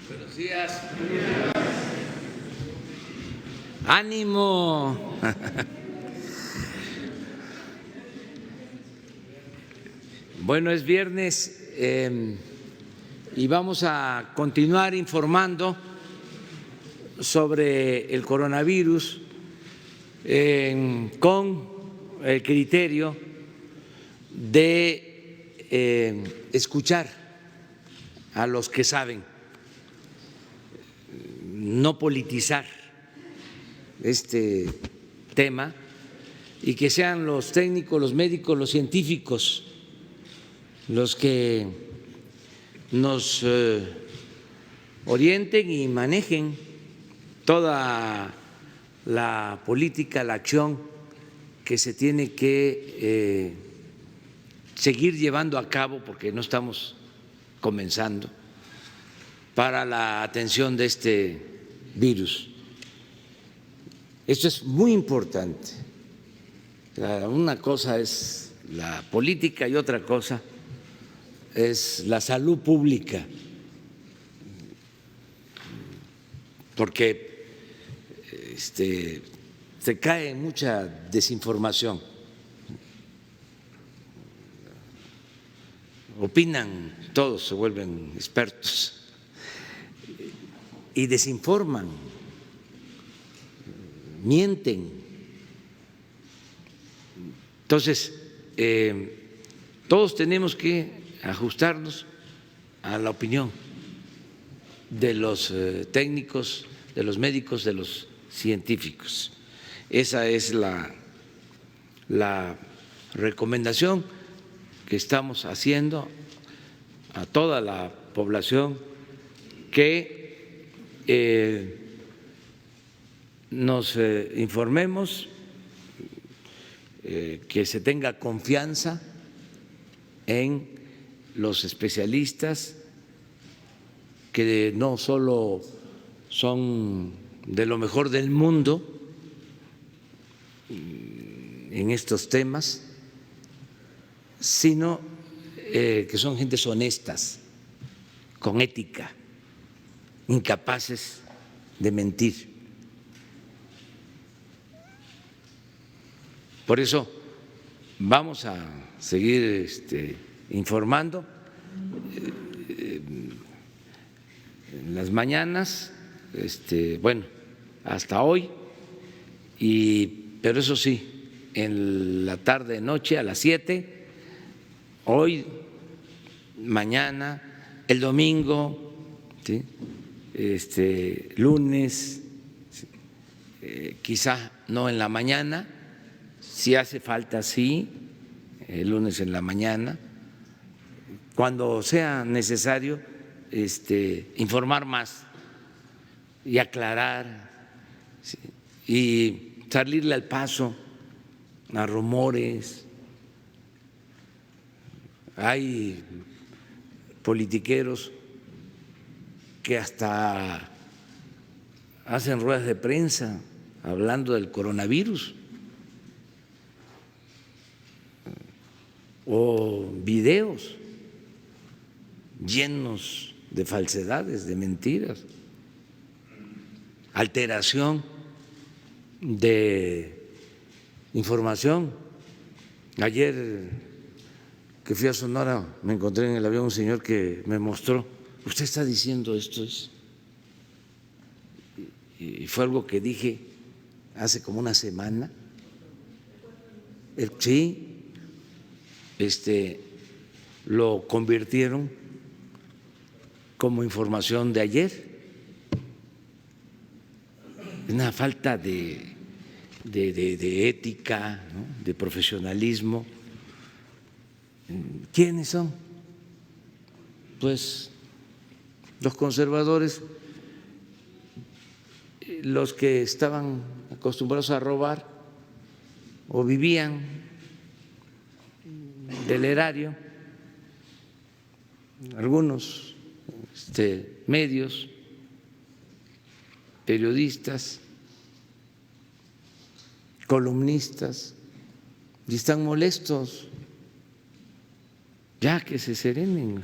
Buenos días. ¡Ánimo! Bueno, es viernes y vamos a continuar informando sobre el coronavirus con el criterio de escuchar a los que saben, no politizar este tema y que sean los técnicos, los médicos, los científicos los que nos orienten y manejen toda la política, la acción que se tiene que seguir llevando a cabo, porque no estamos comenzando, para la atención de este virus. Esto es muy importante. Una cosa es la política y otra cosa es la salud pública, porque se cae en mucha desinformación. Opinan, todos se vuelven expertos y desinforman, mienten. Entonces, todos tenemos que ajustarnos a la opinión de los técnicos, de los médicos, de los científicos. Esa es la recomendación que estamos haciendo a toda la población, que nos informemos, que se tenga confianza en los especialistas, que no solo son de lo mejor del mundo en estos temas, sino que son gentes honestas, con ética, incapaces de mentir. Por eso vamos a seguir informando en las mañanas, bueno, hasta hoy, pero eso sí, en la tarde, noche, a las 7, hoy, mañana, el domingo, ¿sí? Lunes, quizá no en la mañana, si hace falta, sí, el lunes en la mañana, cuando sea necesario informar más y aclarar, ¿sí? Y salirle al paso a rumores. Hay politiqueros que hasta hacen ruedas de prensa hablando del coronavirus o videos llenos de falsedades, de mentiras, alteración de información. Ayer que fui a Sonora me encontré en el avión un señor que me mostró: usted está diciendo esto, y fue algo que dije hace como una semana. Sí, lo convirtieron como información de ayer. Una falta de ética, ¿no? De profesionalismo. ¿Quiénes son? Pues los conservadores, los que estaban acostumbrados a robar o vivían del erario, algunos medios, periodistas, columnistas, y están molestos. Ya que se serenen,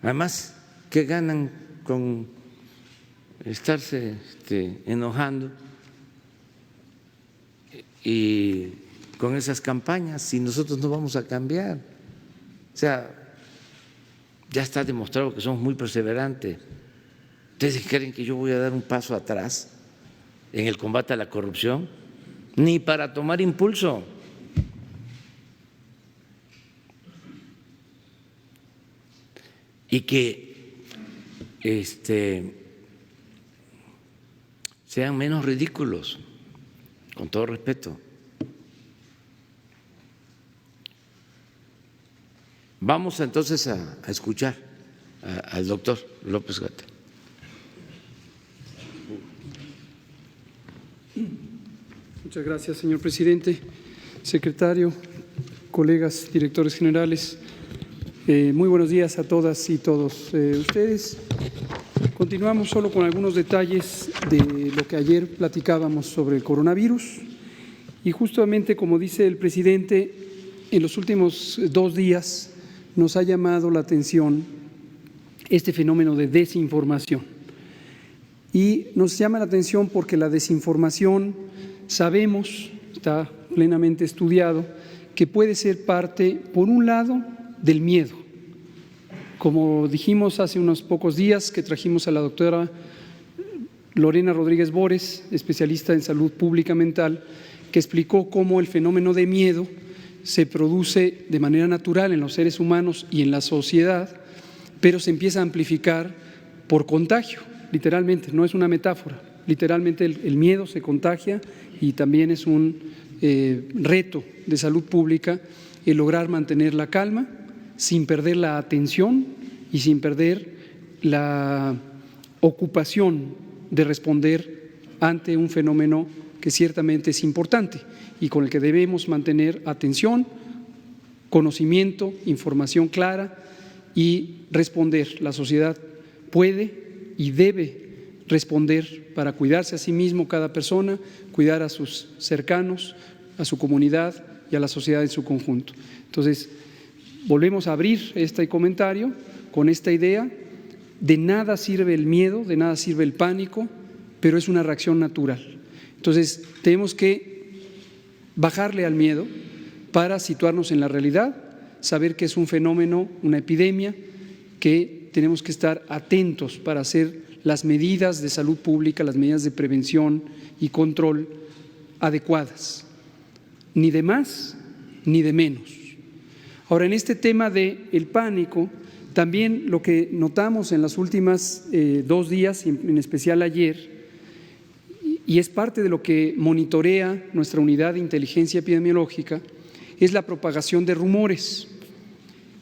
además ¿qué ganan con estarse enojando y con esas campañas si nosotros no vamos a cambiar? O sea, ya está demostrado que somos muy perseverantes. ¿Ustedes creen que yo voy a dar un paso atrás en el combate a la corrupción? Ni para tomar impulso. Y que sean menos ridículos, con todo respeto. Vamos entonces a escuchar al doctor López-Gatell. Muchas gracias, señor presidente, secretario, colegas, directores generales. Muy buenos días a todas y todos ustedes. Continuamos solo con algunos detalles de lo que ayer platicábamos sobre el coronavirus y justamente, como dice el presidente, en los últimos 2 días nos ha llamado la atención este fenómeno de desinformación. Y nos llama la atención porque la desinformación, sabemos, está plenamente estudiado, que puede ser parte, por un lado, del miedo. Como dijimos hace unos pocos días que trajimos a la doctora Lorena Rodríguez Bores, especialista en salud pública mental, que explicó cómo el fenómeno de miedo se produce de manera natural en los seres humanos y en la sociedad, pero se empieza a amplificar por contagio, literalmente, no es una metáfora. Literalmente el miedo se contagia y también es un reto de salud pública el lograr mantener la calma sin perder la atención y sin perder la ocupación de responder ante un fenómeno que ciertamente es importante y con el que debemos mantener atención, conocimiento, información clara y responder. La sociedad puede y debe responder para cuidarse a sí mismo cada persona, cuidar a sus cercanos, a su comunidad y a la sociedad en su conjunto. Entonces, volvemos a abrir este comentario con esta idea: de nada sirve el miedo, de nada sirve el pánico, pero es una reacción natural. Entonces, tenemos que bajarle al miedo para situarnos en la realidad, saber que es un fenómeno, una epidemia, que tenemos que estar atentos para hacer las medidas de salud pública, las medidas de prevención y control adecuadas, ni de más ni de menos. Ahora, en este tema del pánico, también lo que notamos en las últimas 2 días, en especial ayer, y es parte de lo que monitorea nuestra unidad de inteligencia epidemiológica, es la propagación de rumores.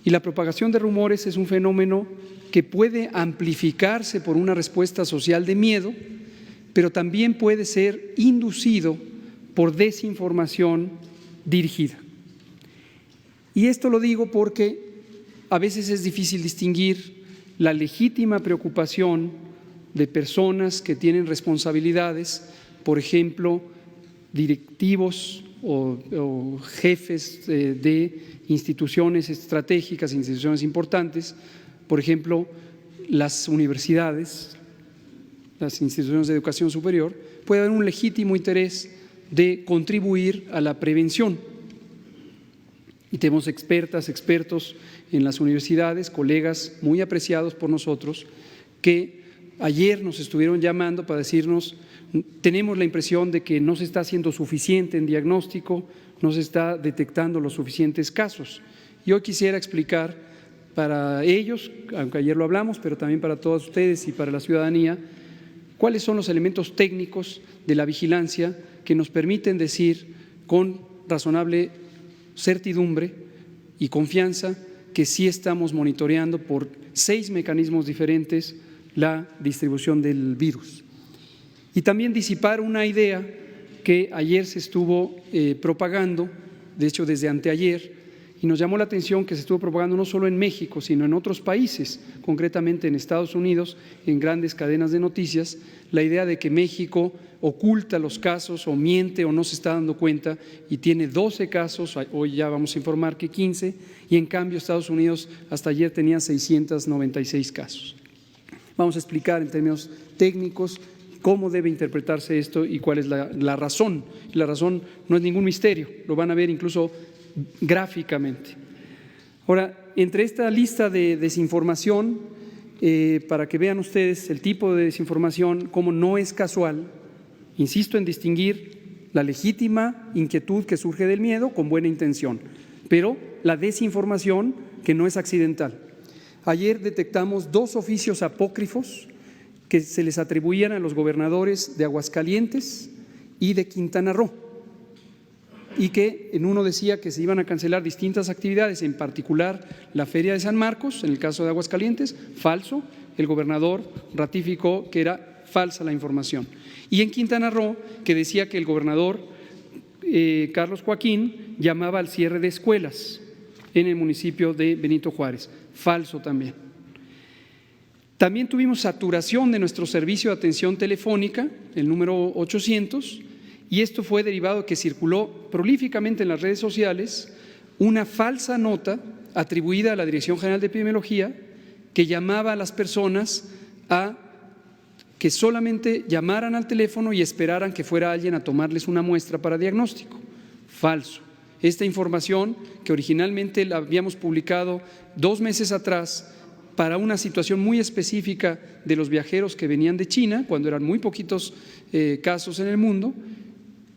Y la propagación de rumores es un fenómeno que puede amplificarse por una respuesta social de miedo, pero también puede ser inducido por desinformación dirigida. Y esto lo digo porque a veces es difícil distinguir la legítima preocupación de personas que tienen responsabilidades, por ejemplo, directivos o jefes de instituciones estratégicas, instituciones importantes, por ejemplo, las universidades, las instituciones de educación superior, puede haber un legítimo interés de contribuir a la prevención. Y tenemos expertos en las universidades, colegas muy apreciados por nosotros, que ayer nos estuvieron llamando para decirnos: tenemos la impresión de que no se está haciendo suficiente en diagnóstico, no se está detectando los suficientes casos. Yo quisiera explicar para ellos, aunque ayer lo hablamos, pero también para todos ustedes y para la ciudadanía, cuáles son los elementos técnicos de la vigilancia que nos permiten decir con razonable certidumbre y confianza que sí estamos monitoreando por 6 mecanismos diferentes la distribución del virus. Y también disipar una idea que ayer se estuvo propagando, de hecho desde anteayer, y nos llamó la atención que se estuvo propagando no solo en México, sino en otros países, concretamente en Estados Unidos, en grandes cadenas de noticias, la idea de que México oculta los casos o miente o no se está dando cuenta y tiene 12 casos, hoy ya vamos a informar que 15, y en cambio Estados Unidos hasta ayer tenía 696 casos. Vamos a explicar en términos técnicos cómo debe interpretarse esto y cuál es la razón. La razón no es ningún misterio, lo van a ver incluso gráficamente. Ahora, entre esta lista de desinformación, para que vean ustedes el tipo de desinformación, cómo no es casual, insisto en distinguir la legítima inquietud que surge del miedo con buena intención, pero la desinformación que no es accidental. Ayer detectamos 2 oficios apócrifos que se les atribuían a los gobernadores de Aguascalientes y de Quintana Roo, y que en uno decía que se iban a cancelar distintas actividades, en particular la Feria de San Marcos, en el caso de Aguascalientes, falso, el gobernador ratificó que era falsa la información. Y en Quintana Roo, que decía que el gobernador Carlos Joaquín llamaba al cierre de escuelas en el municipio de Benito Juárez, falso también. También tuvimos saturación de nuestro servicio de atención telefónica, el número 800, y esto fue derivado de que circuló prolíficamente en las redes sociales una falsa nota atribuida a la Dirección General de Epidemiología que llamaba a las personas a que solamente llamaran al teléfono y esperaran que fuera alguien a tomarles una muestra para diagnóstico. Falso. Esta información, que originalmente la habíamos publicado 2 meses atrás para una situación muy específica de los viajeros que venían de China, cuando eran muy poquitos casos en el mundo,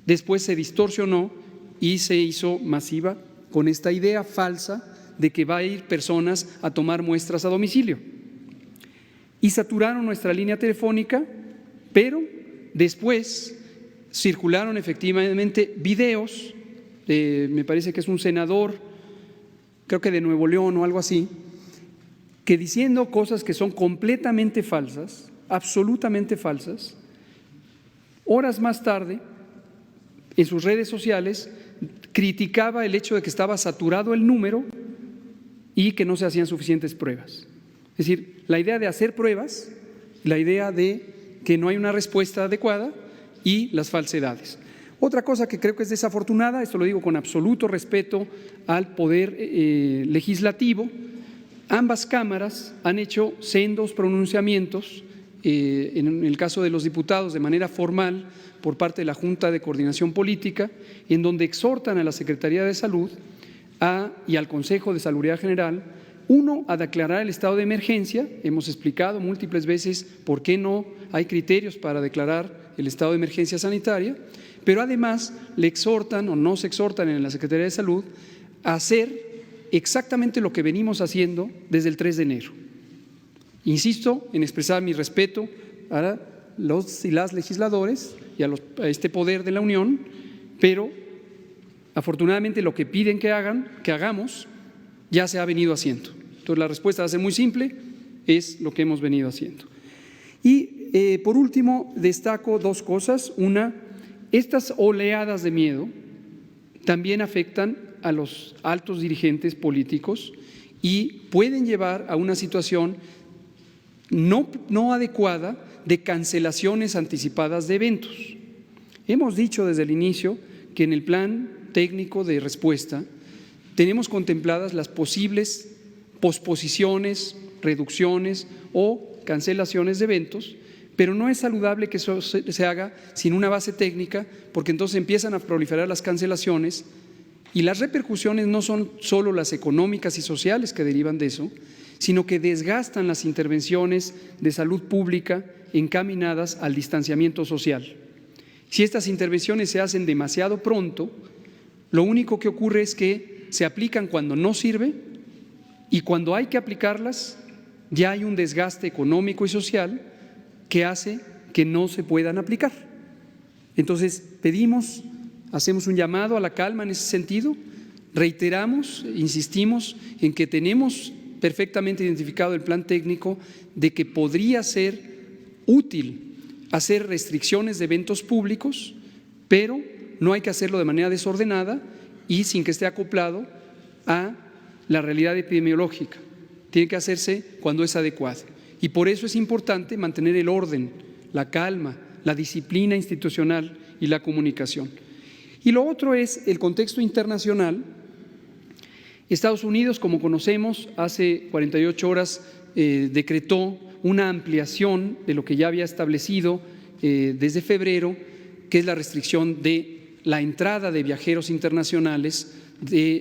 después se distorsionó y se hizo masiva con esta idea falsa de que va a ir personas a tomar muestras a domicilio. Y saturaron nuestra línea telefónica, pero después circularon efectivamente videos, me parece que es un senador, creo que de Nuevo León o algo así, que diciendo cosas que son completamente falsas, absolutamente falsas, horas más tarde, en sus redes sociales, criticaba el hecho de que estaba saturado el número y que no se hacían suficientes pruebas. Es decir, la idea de hacer pruebas, la idea de que no hay una respuesta adecuada y las falsedades. Otra cosa que creo que es desafortunada, esto lo digo con absoluto respeto al poder legislativo, ambas cámaras han hecho sendos pronunciamientos, en el caso de los diputados de manera formal por parte de la Junta de Coordinación Política, en donde exhortan a la Secretaría de Salud y al Consejo de Salubridad General, uno, a declarar el estado de emergencia. Hemos explicado múltiples veces por qué no hay criterios para declarar el estado de emergencia sanitaria, pero además le exhortan o nos exhortan en la Secretaría de Salud a hacer exactamente lo que venimos haciendo desde el 3 de enero. Insisto en expresar mi respeto a los y las legisladores y a este poder de la Unión, pero afortunadamente lo que piden que hagamos, ya se ha venido haciendo. Entonces la respuesta va a ser muy simple, es lo que hemos venido haciendo. Y por último destaco 2 cosas. Una, estas oleadas de miedo también afectan a los altos dirigentes políticos y pueden llevar a una situación no adecuada de cancelaciones anticipadas de eventos. Hemos dicho desde el inicio que en el plan técnico de respuesta tenemos contempladas las posibles posposiciones, reducciones o cancelaciones de eventos, pero no es saludable que eso se haga sin una base técnica, porque entonces empiezan a proliferar las cancelaciones y las repercusiones no son solo las económicas y sociales que derivan de eso, sino que desgastan las intervenciones de salud pública encaminadas al distanciamiento social. Si estas intervenciones se hacen demasiado pronto, lo único que ocurre es que se aplican cuando no sirve y cuando hay que aplicarlas ya hay un desgaste económico y social que hace que no se puedan aplicar. Entonces hacemos un llamado a la calma en ese sentido, reiteramos, insistimos en que tenemos perfectamente identificado el plan técnico de que podría ser útil hacer restricciones de eventos públicos, pero no hay que hacerlo de manera desordenada y sin que esté acoplado a la realidad epidemiológica. Tiene que hacerse cuando es adecuado. Y por eso es importante mantener el orden, la calma, la disciplina institucional y la comunicación. Y lo otro es el contexto internacional. Estados Unidos, como conocemos, hace 48 horas decretó una ampliación de lo que ya había establecido desde febrero, que es la restricción de la entrada de viajeros internacionales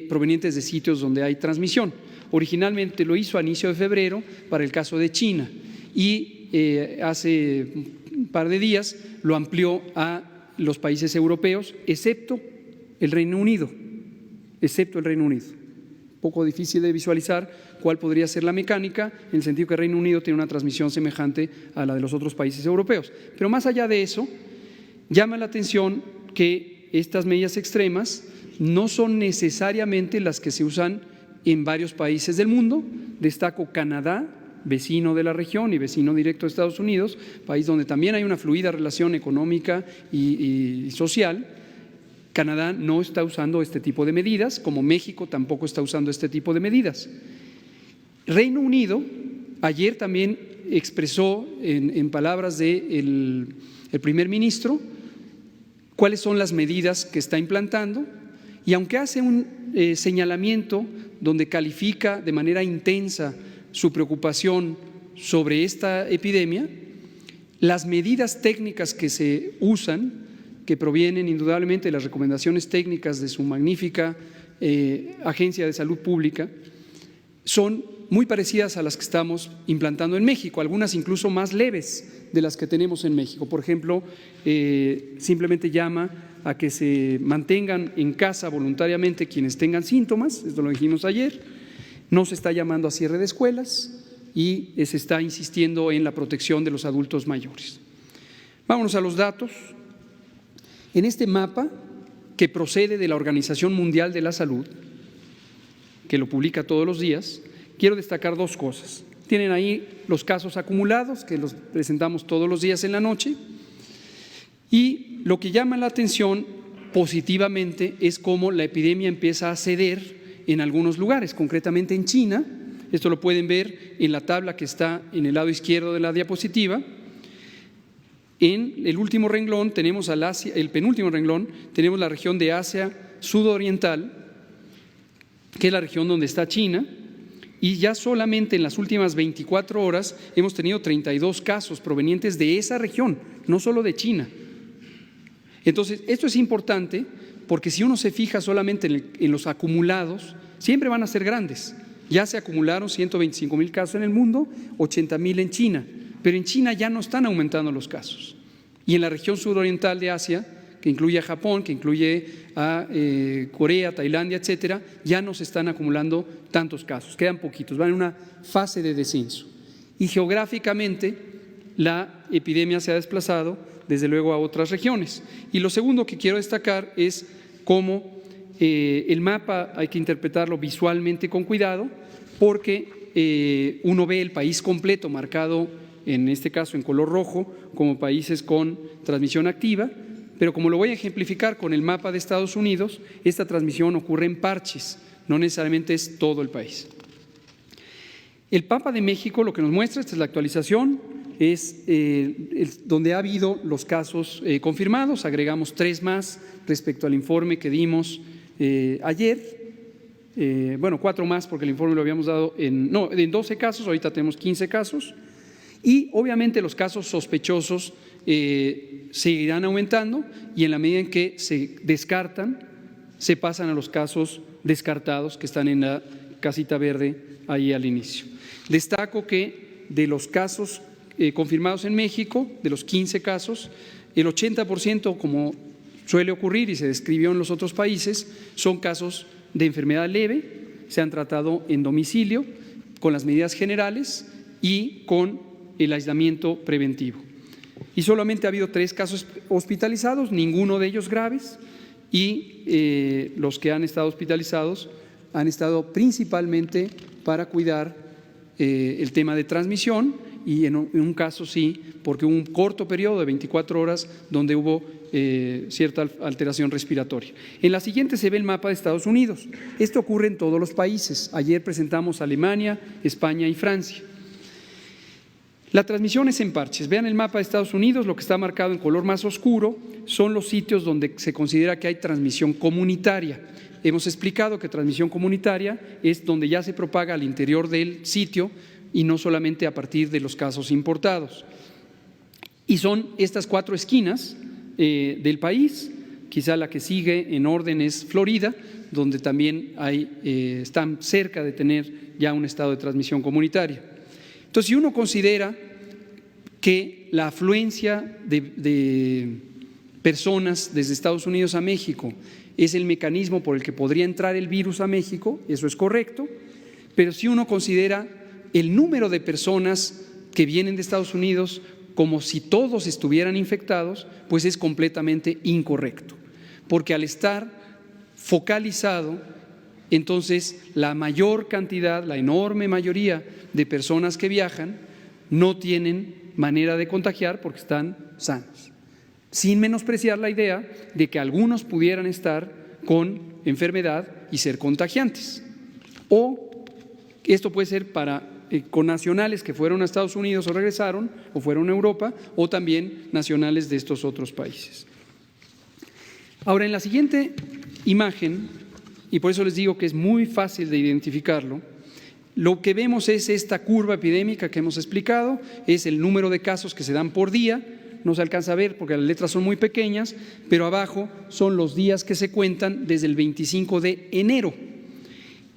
provenientes de sitios donde hay transmisión. Originalmente lo hizo a inicio de febrero para el caso de China y hace un par de días lo amplió a los países europeos, excepto el Reino Unido. Un poco difícil de visualizar cuál podría ser la mecánica, en el sentido que el Reino Unido tiene una transmisión semejante a la de los otros países europeos. Pero más allá de eso, llama la atención que estas medidas extremas no son necesariamente las que se usan en varios países del mundo. Destaco Canadá, vecino de la región y vecino directo de Estados Unidos, país donde también hay una fluida relación económica y social. Canadá no está usando este tipo de medidas, como México tampoco está usando este tipo de medidas. Reino Unido ayer también expresó en palabras del primer ministro cuáles son las medidas que está implantando, y aunque hace un señalamiento donde califica de manera intensa su preocupación sobre esta epidemia, las medidas técnicas que se usan, que provienen indudablemente de las recomendaciones técnicas de su magnífica Agencia de Salud Pública, son muy parecidas a las que estamos implantando en México, algunas incluso más leves de las que tenemos en México. Por ejemplo, simplemente llama a que se mantengan en casa voluntariamente quienes tengan síntomas, esto lo dijimos ayer, no se está llamando a cierre de escuelas y se está insistiendo en la protección de los adultos mayores. Vámonos a los datos. En este mapa, que procede de la Organización Mundial de la Salud, que lo publica todos los días, quiero destacar dos cosas. Tienen ahí los casos acumulados, que los presentamos todos los días en la noche, y lo que llama la atención positivamente es cómo la epidemia empieza a ceder en algunos lugares, concretamente en China. Esto lo pueden ver en la tabla que está en el lado izquierdo de la diapositiva. En el último renglón tenemos el penúltimo renglón, tenemos la región de Asia sudoriental, que es la región donde está China, y ya solamente en las últimas 24 horas hemos tenido 32 casos provenientes de esa región, no solo de China. Entonces, esto es importante porque si uno se fija solamente en los acumulados, siempre van a ser grandes. Ya se acumularon 125,000 casos en el mundo, 80,000 en China. Pero en China ya no están aumentando los casos. Y en la región suroriental de Asia, que incluye a Japón, que incluye a Corea, Tailandia, etcétera, ya no se están acumulando tantos casos, quedan poquitos, van en una fase de descenso. Y geográficamente la epidemia se ha desplazado desde luego a otras regiones. Y lo segundo que quiero destacar es cómo el mapa hay que interpretarlo visualmente con cuidado, porque uno ve el país completo marcado, en este caso en color rojo, como países con transmisión activa, pero como lo voy a ejemplificar con el mapa de Estados Unidos, esta transmisión ocurre en parches, no necesariamente es todo el país. El mapa de México lo que nos muestra, esta es la actualización, es donde ha habido los casos confirmados, agregamos 3 más respecto al informe que dimos ayer, 4 más porque el informe lo habíamos dado en 12 casos, ahorita tenemos 15 casos. Y obviamente los casos sospechosos seguirán aumentando y en la medida en que se descartan, se pasan a los casos descartados que están en la casita verde ahí al inicio. Destaco que de los casos confirmados en México, de los 15 casos, el 80%, como suele ocurrir y se describió en los otros países, son casos de enfermedad leve, se han tratado en domicilio con las medidas generales y con el aislamiento preventivo. Y solamente ha habido 3 casos hospitalizados, ninguno de ellos graves, y los que han estado hospitalizados han estado principalmente para cuidar el tema de transmisión y en un caso sí, porque hubo un corto periodo de 24 horas donde hubo cierta alteración respiratoria. En la siguiente se ve el mapa de Estados Unidos. Esto ocurre en todos los países. Ayer presentamos Alemania, España y Francia. La transmisión es en parches. Vean el mapa de Estados Unidos, lo que está marcado en color más oscuro son los sitios donde se considera que hay transmisión comunitaria. Hemos explicado que transmisión comunitaria es donde ya se propaga al interior del sitio y no solamente a partir de los casos importados. Y son estas 4 esquinas del país. Quizá la que sigue en orden es Florida, donde también están cerca de tener ya un estado de transmisión comunitaria. Entonces, si uno considera que la afluencia de personas desde Estados Unidos a México es el mecanismo por el que podría entrar el virus a México, eso es correcto, pero si uno considera el número de personas que vienen de Estados Unidos como si todos estuvieran infectados, pues es completamente incorrecto, porque al estar focalizado, entonces la mayor cantidad, la enorme mayoría de personas que viajan no tienen manera de contagiar porque están sanos, sin menospreciar la idea de que algunos pudieran estar con enfermedad y ser contagiantes. O esto puede ser para con nacionales que fueron a Estados Unidos o regresaron, o fueron a Europa, o también nacionales de estos otros países. Ahora, en la siguiente imagen, y por eso les digo que es muy fácil de identificarlo, lo que vemos es esta curva epidémica que hemos explicado, es el número de casos que se dan por día. No se alcanza a ver porque las letras son muy pequeñas, pero abajo son los días que se cuentan desde el 25 de enero,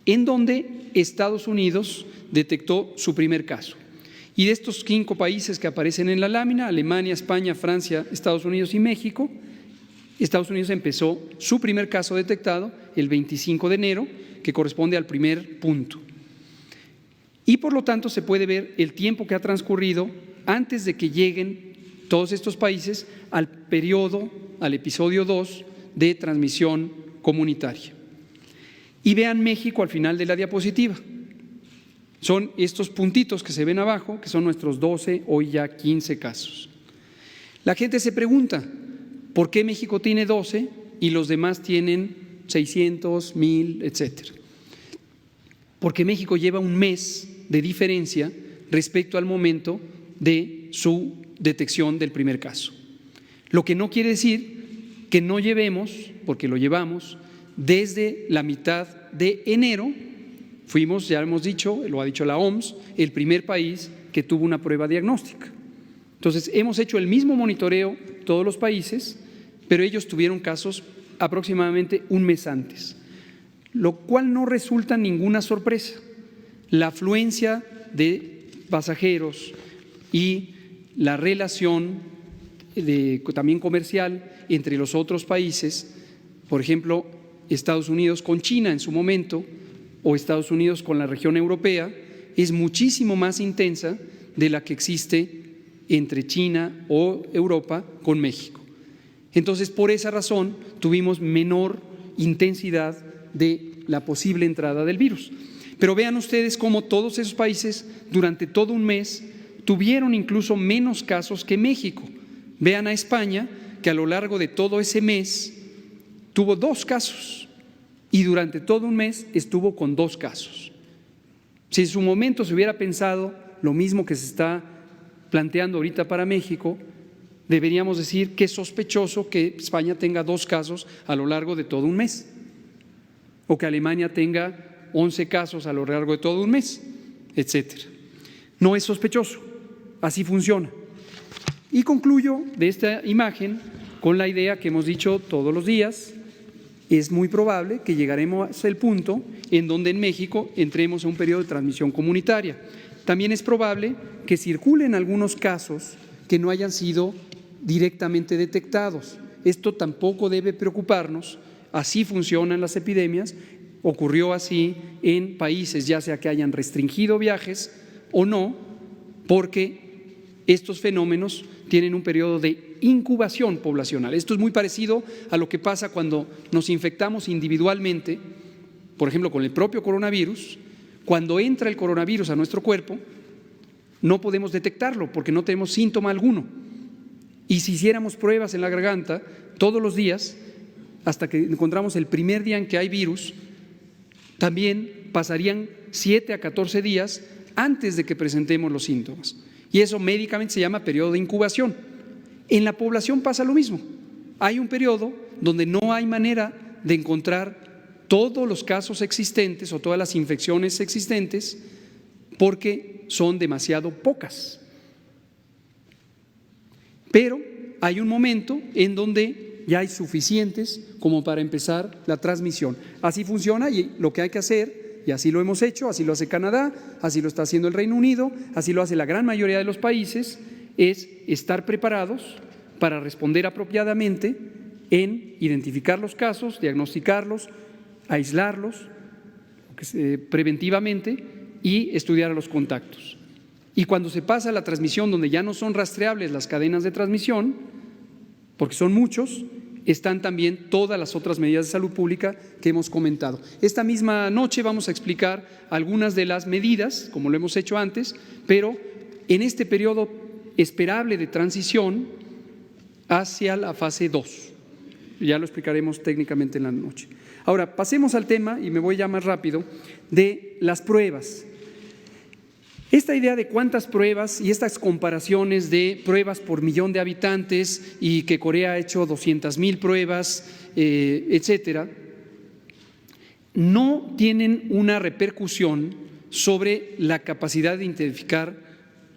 en donde Estados Unidos detectó su primer caso. Y de estos 5 países que aparecen en la lámina, Alemania, España, Francia, Estados Unidos y México, Estados Unidos empezó su primer caso detectado el 25 de enero, que corresponde al primer punto. Y por lo tanto se puede ver el tiempo que ha transcurrido antes de que lleguen todos estos países al episodio 2 de transmisión comunitaria. Y vean México al final de la diapositiva. Son estos puntitos que se ven abajo, que son nuestros 12, hoy ya 15 casos. La gente se pregunta, ¿por qué México tiene 12 y los demás tienen 600, 1000, etcétera? Porque México lleva un mes de diferencia respecto al momento de su detección del primer caso. Lo que no quiere decir que no llevemos, porque lo llevamos, desde la mitad de enero. Fuimos, ya hemos dicho, lo ha dicho la OMS, el primer país que tuvo una prueba diagnóstica. Entonces, hemos hecho el mismo monitoreo todos los países, pero ellos tuvieron casos aproximadamente un mes antes, lo cual no resulta ninguna sorpresa. La afluencia de pasajeros y la relación también comercial entre los otros países, por ejemplo, Estados Unidos con China en su momento, o Estados Unidos con la región europea, es muchísimo más intensa de la que existe entre China o Europa con México. Entonces, por esa razón, tuvimos menor intensidad de la posible entrada del virus. Pero vean ustedes cómo todos esos países, durante todo un mes, tuvieron incluso menos casos que México. Vean a España, que a lo largo de todo ese mes tuvo 2 casos. Y durante todo un mes estuvo con 2 casos. Si en su momento se hubiera pensado lo mismo que se está planteando ahorita para México, deberíamos decir que es sospechoso que España tenga 2 casos a lo largo de todo un mes, o que Alemania tenga 11 casos a lo largo de todo un mes, etcétera. No es sospechoso, así funciona. Y concluyo de esta imagen con la idea que hemos dicho todos los días. Es muy probable que llegaremos al punto en donde en México entremos a un periodo de transmisión comunitaria. También es probable que circulen algunos casos que no hayan sido directamente detectados. Esto tampoco debe preocuparnos, así funcionan las epidemias, ocurrió así en países ya sea que hayan restringido viajes o no, porque estos fenómenos tienen un periodo de incubación poblacional. Esto es muy parecido a lo que pasa cuando nos infectamos individualmente, por ejemplo con el propio coronavirus. Cuando entra el coronavirus a nuestro cuerpo, no podemos detectarlo porque no tenemos síntoma alguno. Y si hiciéramos pruebas en la garganta todos los días, hasta que encontramos el primer día en que hay virus, también pasarían 7 a 14 días antes de que presentemos los síntomas. Y eso médicamente se llama periodo de incubación. En la población pasa lo mismo. Hay un periodo donde no hay manera de encontrar todos los casos existentes o todas las infecciones existentes porque son demasiado pocas. Pero hay un momento en donde ya hay suficientes como para empezar la transmisión. Así funciona y lo que hay que hacer, y así lo hemos hecho, así lo hace Canadá, así lo está haciendo el Reino Unido, así lo hace la gran mayoría de los países, es estar preparados para responder apropiadamente en identificar los casos, diagnosticarlos, aislarlos preventivamente y estudiar a los contactos. Y cuando se pasa a la transmisión, donde ya no son rastreables las cadenas de transmisión, porque son muchos, están también todas las otras medidas de salud pública que hemos comentado. Esta misma noche vamos a explicar algunas de las medidas, como lo hemos hecho antes, pero en este periodo esperable de transición hacia la fase 2. Ya lo explicaremos técnicamente en la noche. Ahora, pasemos al tema, y me voy ya más rápido, de las pruebas. Esta idea de cuántas pruebas y estas comparaciones de pruebas por millón de habitantes y que Corea ha hecho 200,000 pruebas, etcétera, no tienen una repercusión sobre la capacidad de identificar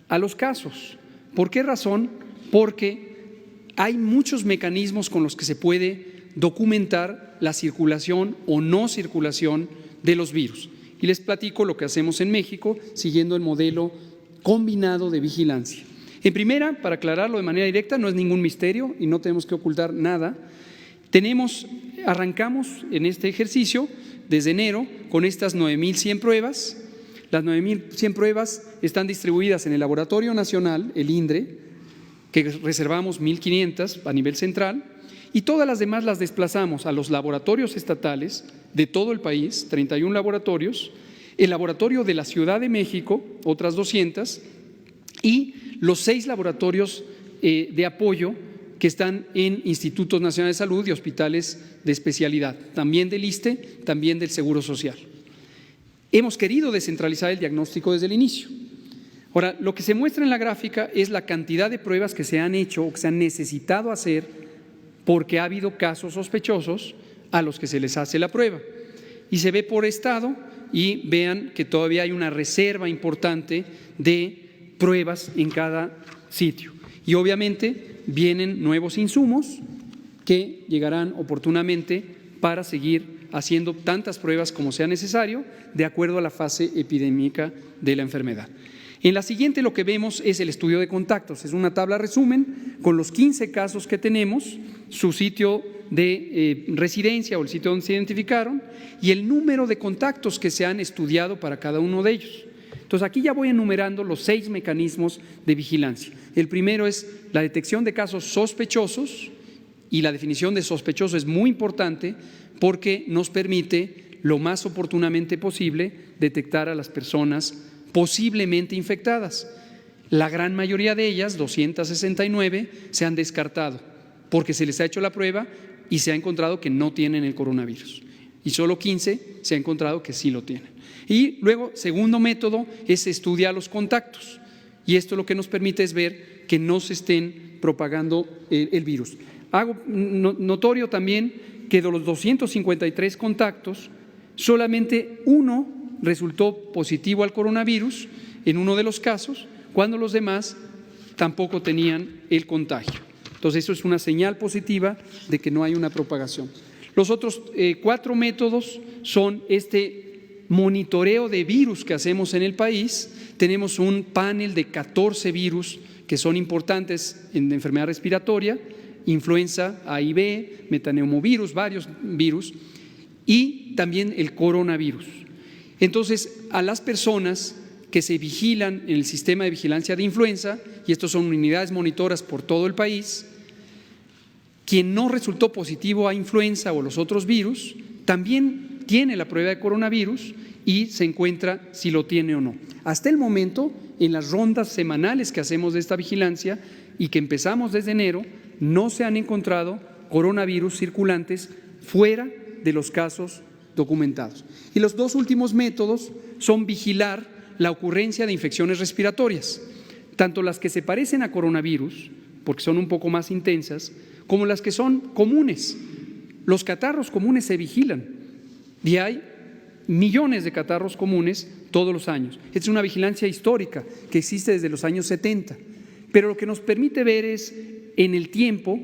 a los casos. ¿Por qué razón? Porque hay muchos mecanismos con los que se puede documentar la circulación o no circulación de los virus. Y les platico lo que hacemos en México siguiendo el modelo combinado de vigilancia. En primera, para aclararlo de manera directa, no es ningún misterio y no tenemos que ocultar nada. Arrancamos en este ejercicio desde enero con estas 9,100 pruebas. Las 9,100 pruebas están distribuidas en el Laboratorio Nacional, el INDRE, que reservamos 1,500 a nivel central, y todas las demás las desplazamos a los laboratorios estatales de todo el país, 31 laboratorios, el laboratorio de la Ciudad de México, otras 200, y los 6 laboratorios de apoyo que están en Institutos Nacionales de Salud y hospitales de especialidad, también del ISSSTE, también del Seguro Social. Hemos querido descentralizar el diagnóstico desde el inicio. Ahora, lo que se muestra en la gráfica es la cantidad de pruebas que se han hecho o que se han necesitado hacer porque ha habido casos sospechosos a los que se les hace la prueba. Y se ve por estado y vean que todavía hay una reserva importante de pruebas en cada sitio. Y obviamente vienen nuevos insumos que llegarán oportunamente para seguir haciendo tantas pruebas como sea necesario de acuerdo a la fase epidémica de la enfermedad. En la siguiente lo que vemos es el estudio de contactos, es una tabla resumen con los 15 casos que tenemos, su sitio de residencia o el sitio donde se identificaron y el número de contactos que se han estudiado para cada uno de ellos. Entonces aquí ya voy enumerando los 6 mecanismos de vigilancia. El primero es la detección de casos sospechosos y la definición de sospechoso es muy importante porque nos permite lo más oportunamente posible detectar a las personas posiblemente infectadas. La gran mayoría de ellas, 269, se han descartado porque se les ha hecho la prueba y se ha encontrado que no tienen el coronavirus. Y solo 15 se ha encontrado que sí lo tienen. Y luego, segundo método es estudiar los contactos. Y esto lo que nos permite es ver que no se estén propagando el virus. Hago notorio también que de los 253 contactos, solamente uno resultó positivo al coronavirus en uno de los casos, cuando los demás tampoco tenían el contagio. Entonces, eso es una señal positiva de que no hay una propagación. Los otros 4 métodos son este monitoreo de virus que hacemos en el país. Tenemos un panel de 14 virus que son importantes en la enfermedad respiratoria, influenza A y B, metaneumovirus, varios virus, y también el coronavirus. Entonces, a las personas que se vigilan en el sistema de vigilancia de influenza, y estos son unidades monitoras por todo el país, quien no resultó positivo a influenza o los otros virus, también tiene la prueba de coronavirus y se encuentra si lo tiene o no. Hasta el momento, en las rondas semanales que hacemos de esta vigilancia y que empezamos desde enero, no se han encontrado coronavirus circulantes fuera de los casos documentados. Y los 2 últimos métodos son vigilar la ocurrencia de infecciones respiratorias, tanto las que se parecen a coronavirus, porque son un poco más intensas, como las que son comunes. Los catarros comunes se vigilan y hay millones de catarros comunes todos los años. Esta es una vigilancia histórica que existe desde los años 70, pero lo que nos permite ver es en el tiempo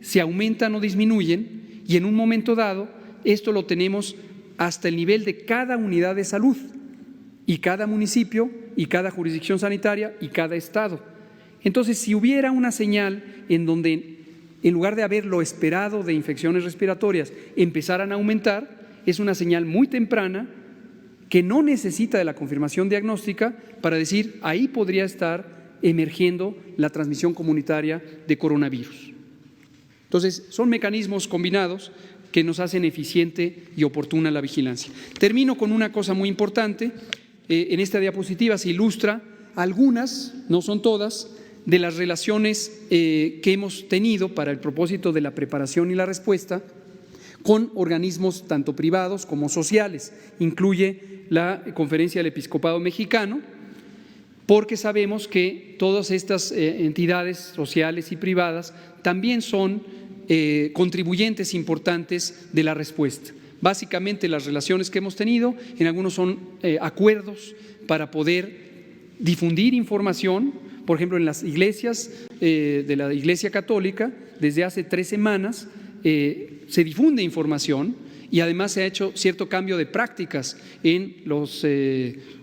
si aumentan o disminuyen, y en un momento dado esto lo tenemos hasta el nivel de cada unidad de salud y cada municipio y cada jurisdicción sanitaria y cada estado. Entonces, si hubiera una señal en donde en lugar de haber lo esperado de infecciones respiratorias empezaran a aumentar, es una señal muy temprana que no necesita de la confirmación diagnóstica para decir ahí podría estar emergiendo la transmisión comunitaria de coronavirus. Entonces, son mecanismos combinados que nos hacen eficiente y oportuna la vigilancia. Termino con una cosa muy importante. En esta diapositiva se ilustra algunas, no son todas, de las relaciones que hemos tenido para el propósito de la preparación y la respuesta con organismos tanto privados como sociales. Incluye la Conferencia del Episcopado Mexicano, porque sabemos que todas estas entidades sociales y privadas también son contribuyentes importantes de la respuesta. Básicamente las relaciones que hemos tenido, en algunos son acuerdos para poder difundir información. Por ejemplo, en las iglesias de la Iglesia Católica, desde hace 3 semanas se difunde información y además se ha hecho cierto cambio de prácticas en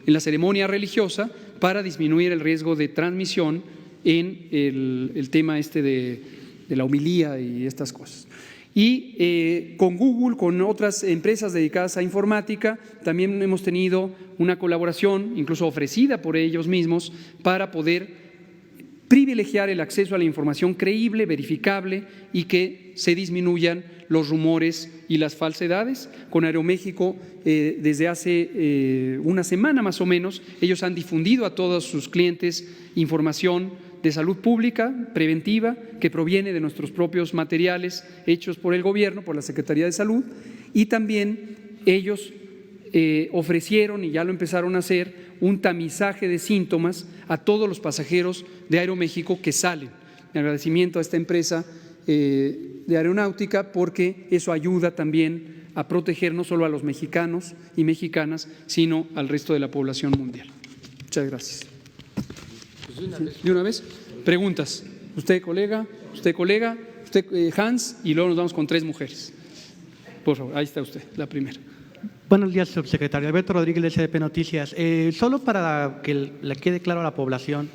la ceremonia religiosa para disminuir el riesgo de transmisión en el tema de la homilía y estas cosas. Y con Google, con otras empresas dedicadas a informática, también hemos tenido una colaboración, incluso ofrecida por ellos mismos, para poder privilegiar el acceso a la información creíble, verificable y que se disminuyan los rumores y las falsedades. Con Aeroméxico, desde hace una semana más o menos, ellos han difundido a todos sus clientes información de salud pública, preventiva, que proviene de nuestros propios materiales hechos por el gobierno, por la Secretaría de Salud, y también ellos ofrecieron, y ya lo empezaron a hacer, un tamizaje de síntomas a todos los pasajeros de Aeroméxico que salen. En agradecimiento a esta empresa de aeronáutica, porque eso ayuda también a proteger no solo a los mexicanos y mexicanas, sino al resto de la población mundial. Muchas gracias. ¿De una vez? Preguntas. Usted, colega, usted, Hans, y luego nos vamos con 3 mujeres. Por favor, ahí está usted, la primera. Buenos días, subsecretario. Alberto Rodríguez, de SDP Noticias. Solo para que le quede claro a la población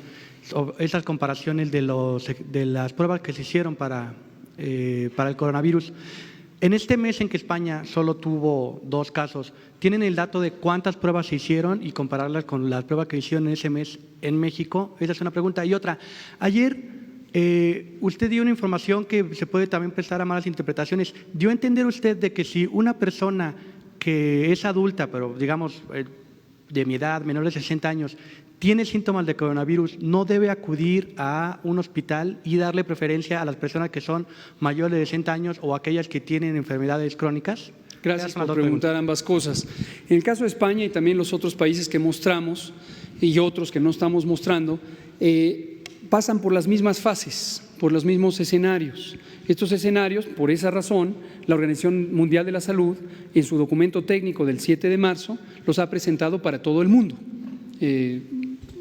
esas comparaciones de las pruebas que se hicieron para el coronavirus. En este mes en que España solo tuvo 2 casos, ¿tienen el dato de cuántas pruebas se hicieron y compararlas con las pruebas que hicieron en ese mes en México? Esa es una pregunta. Y otra, ayer usted dio una información que se puede también prestar a malas interpretaciones. ¿Dio a entender usted de que si una persona que es adulta, pero digamos de mi edad, menor de 60 años, tiene síntomas de coronavirus, no debe acudir a un hospital y darle preferencia a las personas que son mayores de 60 años o aquellas que tienen enfermedades crónicas? Gracias por preguntar ambas cosas. En el caso de España y también los otros países que mostramos y otros que no estamos mostrando, pasan por las mismas fases, por los mismos escenarios. Estos escenarios, por esa razón, la Organización Mundial de la Salud, en su documento técnico del 7 de marzo, los ha presentado para todo el mundo.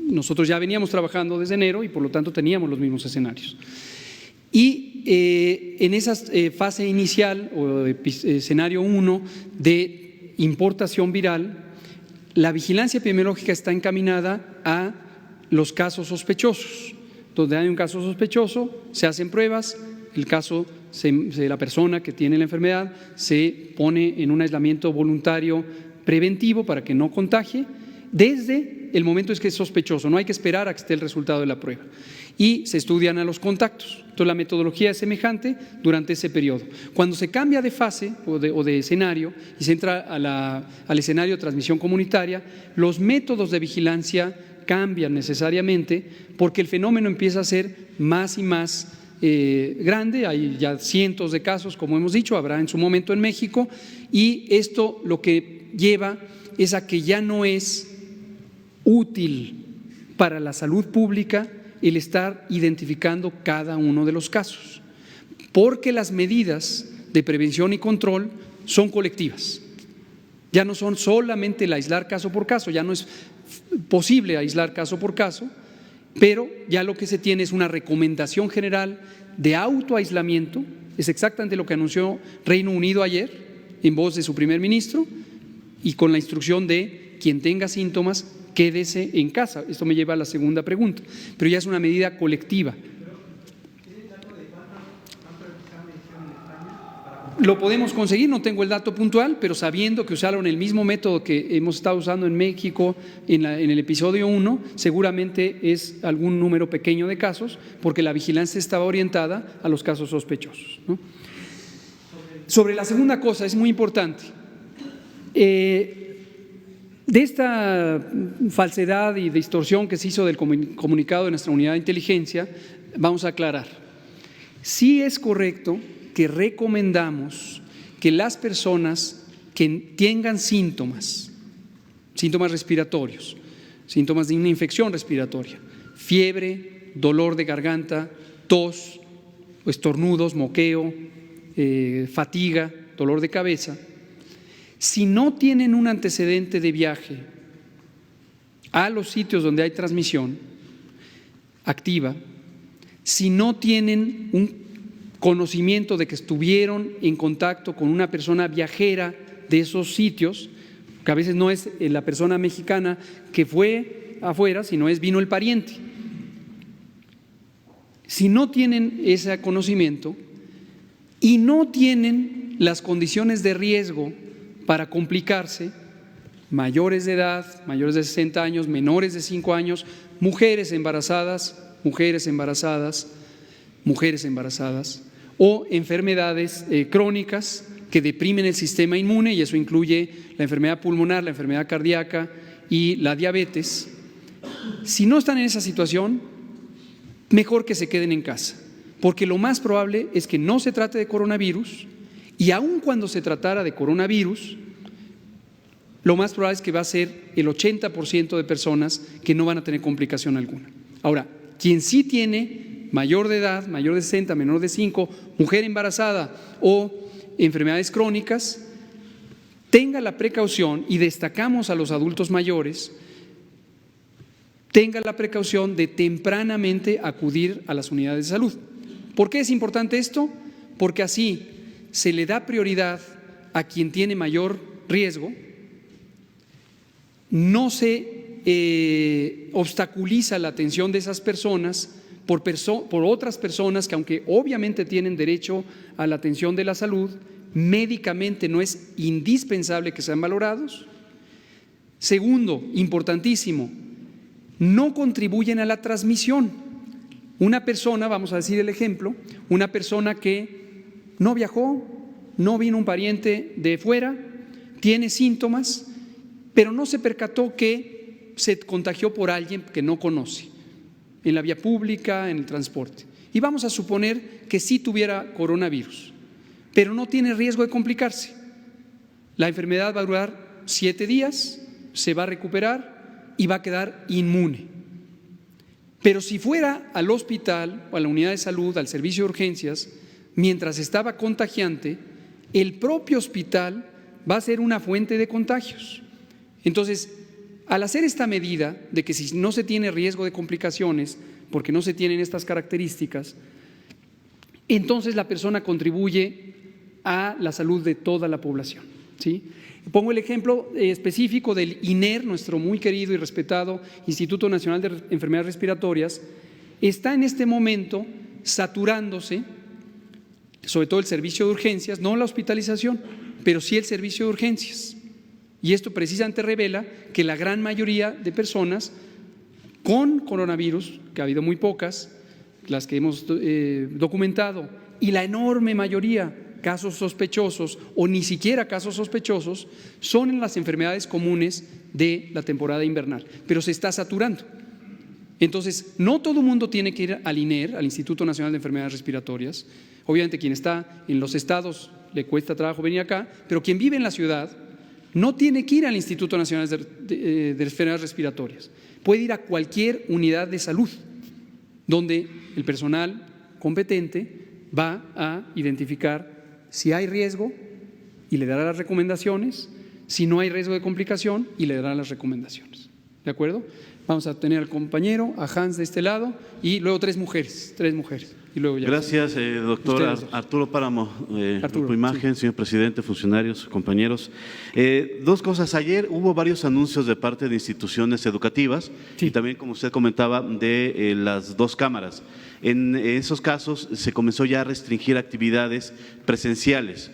Nosotros ya veníamos trabajando desde enero y por lo tanto teníamos los mismos escenarios. Y en esa fase inicial o escenario 1 de importación viral, la vigilancia epidemiológica está encaminada a los casos sospechosos. Donde hay un caso sospechoso, se hacen pruebas, el caso de la persona que tiene la enfermedad se pone en un aislamiento voluntario preventivo para que no contagie desde el momento en que es sospechoso, no hay que esperar a que esté el resultado de la prueba. Y se estudian a los contactos. Entonces la metodología es semejante durante ese periodo. Cuando se cambia de fase o de escenario y se entra al escenario de transmisión comunitaria, los métodos de vigilancia cambian necesariamente porque el fenómeno empieza a ser más y más grande. Hay ya cientos de casos, como hemos dicho, habrá en su momento en México, y esto lo que lleva es a que ya no es útil para la salud pública el estar identificando cada uno de los casos, porque las medidas de prevención y control son colectivas. Ya no son solamente el aislar caso por caso, ya no es posible aislar caso por caso, pero ya lo que se tiene es una recomendación general de autoaislamiento. Es exactamente lo que anunció Reino Unido ayer en voz de su primer ministro, y con la instrucción de quien tenga síntomas, quédese en casa. Esto me lleva a la segunda pregunta, pero ya es una medida colectiva. Lo podemos conseguir, no tengo el dato puntual, pero sabiendo que usaron el mismo método que hemos estado usando en México en el episodio 1, seguramente es algún número pequeño de casos, porque la vigilancia estaba orientada a los casos sospechosos, ¿no? Sobre la segunda cosa, es muy importante. De esta falsedad y distorsión que se hizo del comunicado de nuestra unidad de inteligencia, vamos a aclarar. Sí es correcto que recomendamos que las personas que tengan síntomas respiratorios, síntomas de una infección respiratoria, fiebre, dolor de garganta, tos, estornudos, moqueo, fatiga, dolor de cabeza, si no tienen un antecedente de viaje a los sitios donde hay transmisión activa, si no tienen un conocimiento de que estuvieron en contacto con una persona viajera de esos sitios, que a veces no es la persona mexicana que fue afuera, sino vino el pariente. Si no tienen ese conocimiento y no tienen las condiciones de riesgo para complicarse, mayores de edad, mayores de 60 años, menores de 5 años, mujeres embarazadas o enfermedades crónicas que deprimen el sistema inmune, y eso incluye la enfermedad pulmonar, la enfermedad cardíaca y la diabetes. Si no están en esa situación, mejor que se queden en casa, porque lo más probable es que no se trate de coronavirus, y aun cuando se tratara de coronavirus, lo más probable es que va a ser el 80% de personas que no van a tener complicación alguna. Ahora, quien sí tiene mayor de edad, mayor de 60, menor de 5, mujer embarazada o enfermedades crónicas, tenga la precaución, y destacamos a los adultos mayores, tenga la precaución de tempranamente acudir a las unidades de salud. ¿Por qué es importante esto? Porque así se le da prioridad a quien tiene mayor riesgo, no se obstaculiza la atención de esas personas por otras personas que, aunque obviamente tienen derecho a la atención de la salud, médicamente no es indispensable que sean valorados. Segundo, importantísimo, no contribuyen a la transmisión. Una persona, vamos a decir el ejemplo, una persona que no viajó, no vino un pariente de fuera, tiene síntomas, pero no se percató que se contagió por alguien que no conoce, en la vía pública, en el transporte. Y vamos a suponer que sí tuviera coronavirus, pero no tiene riesgo de complicarse. La enfermedad va a durar 7 días, se va a recuperar y va a quedar inmune. Pero si fuera al hospital o a la unidad de salud, al servicio de urgencias, mientras estaba contagiante, el propio hospital va a ser una fuente de contagios. Entonces, al hacer esta medida de que si no se tiene riesgo de complicaciones, porque no se tienen estas características, entonces la persona contribuye a la salud de toda la población, ¿sí? Pongo el ejemplo específico del INER, nuestro muy querido y respetado Instituto Nacional de Enfermedades Respiratorias. Está en este momento saturándose, sobre todo el servicio de urgencias, no la hospitalización, pero sí el servicio de urgencias. Y esto precisamente revela que la gran mayoría de personas con coronavirus, que ha habido muy pocas, las que hemos documentado, y la enorme mayoría casos sospechosos o ni siquiera casos sospechosos, son en las enfermedades comunes de la temporada invernal, pero se está saturando. Entonces, no todo el mundo tiene que ir al INER, al Instituto Nacional de Enfermedades Respiratorias. Obviamente quien está en los estados le cuesta trabajo venir acá, pero quien vive en la ciudad no tiene que ir al Instituto Nacional de Enfermedades Respiratorias. Puede ir a cualquier unidad de salud donde el personal competente va a identificar si hay riesgo y le dará las recomendaciones, si no hay riesgo de complicación, y le dará las recomendaciones. ¿De acuerdo? Vamos a tener al compañero, a Hans de este lado, y luego tres mujeres. Y luego ya. Gracias, doctor Arturo Páramo, Grupo Imagen, sí. Señor presidente, funcionarios, compañeros. Dos cosas. Ayer hubo varios anuncios de parte de instituciones educativas, sí, y también, como usted comentaba, de las dos cámaras. En esos casos se comenzó ya a restringir actividades presenciales,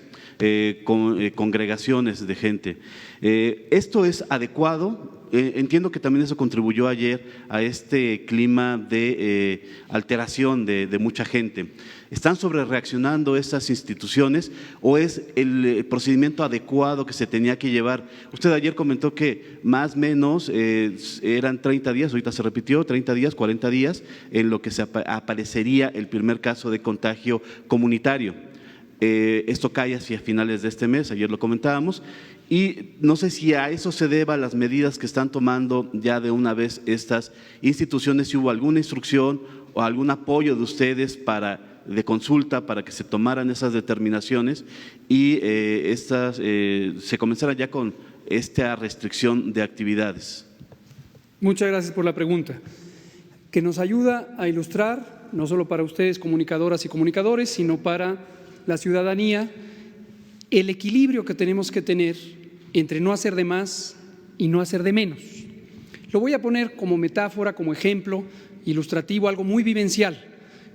congregaciones de gente. ¿Esto es adecuado? Entiendo que también eso contribuyó ayer a este clima de alteración de mucha gente. ¿Están sobrereaccionando estas instituciones o es el procedimiento adecuado que se tenía que llevar? Usted ayer comentó que más o menos eran 30 días, ahorita se repitió, 30 días, 40 días, en lo que se aparecería el primer caso de contagio comunitario. Esto cae hacia finales de este mes, ayer lo comentábamos, y no sé si a eso se deba las medidas que están tomando ya de una vez estas instituciones, si hubo alguna instrucción o algún apoyo de ustedes de consulta para que se tomaran esas determinaciones y se comenzara ya con esta restricción de actividades. Muchas gracias por la pregunta, que nos ayuda a ilustrar, no solo para ustedes comunicadoras y comunicadores, sino para la ciudadanía, el equilibrio que tenemos que tener entre no hacer de más y no hacer de menos. Lo voy a poner como metáfora, como ejemplo ilustrativo, algo muy vivencial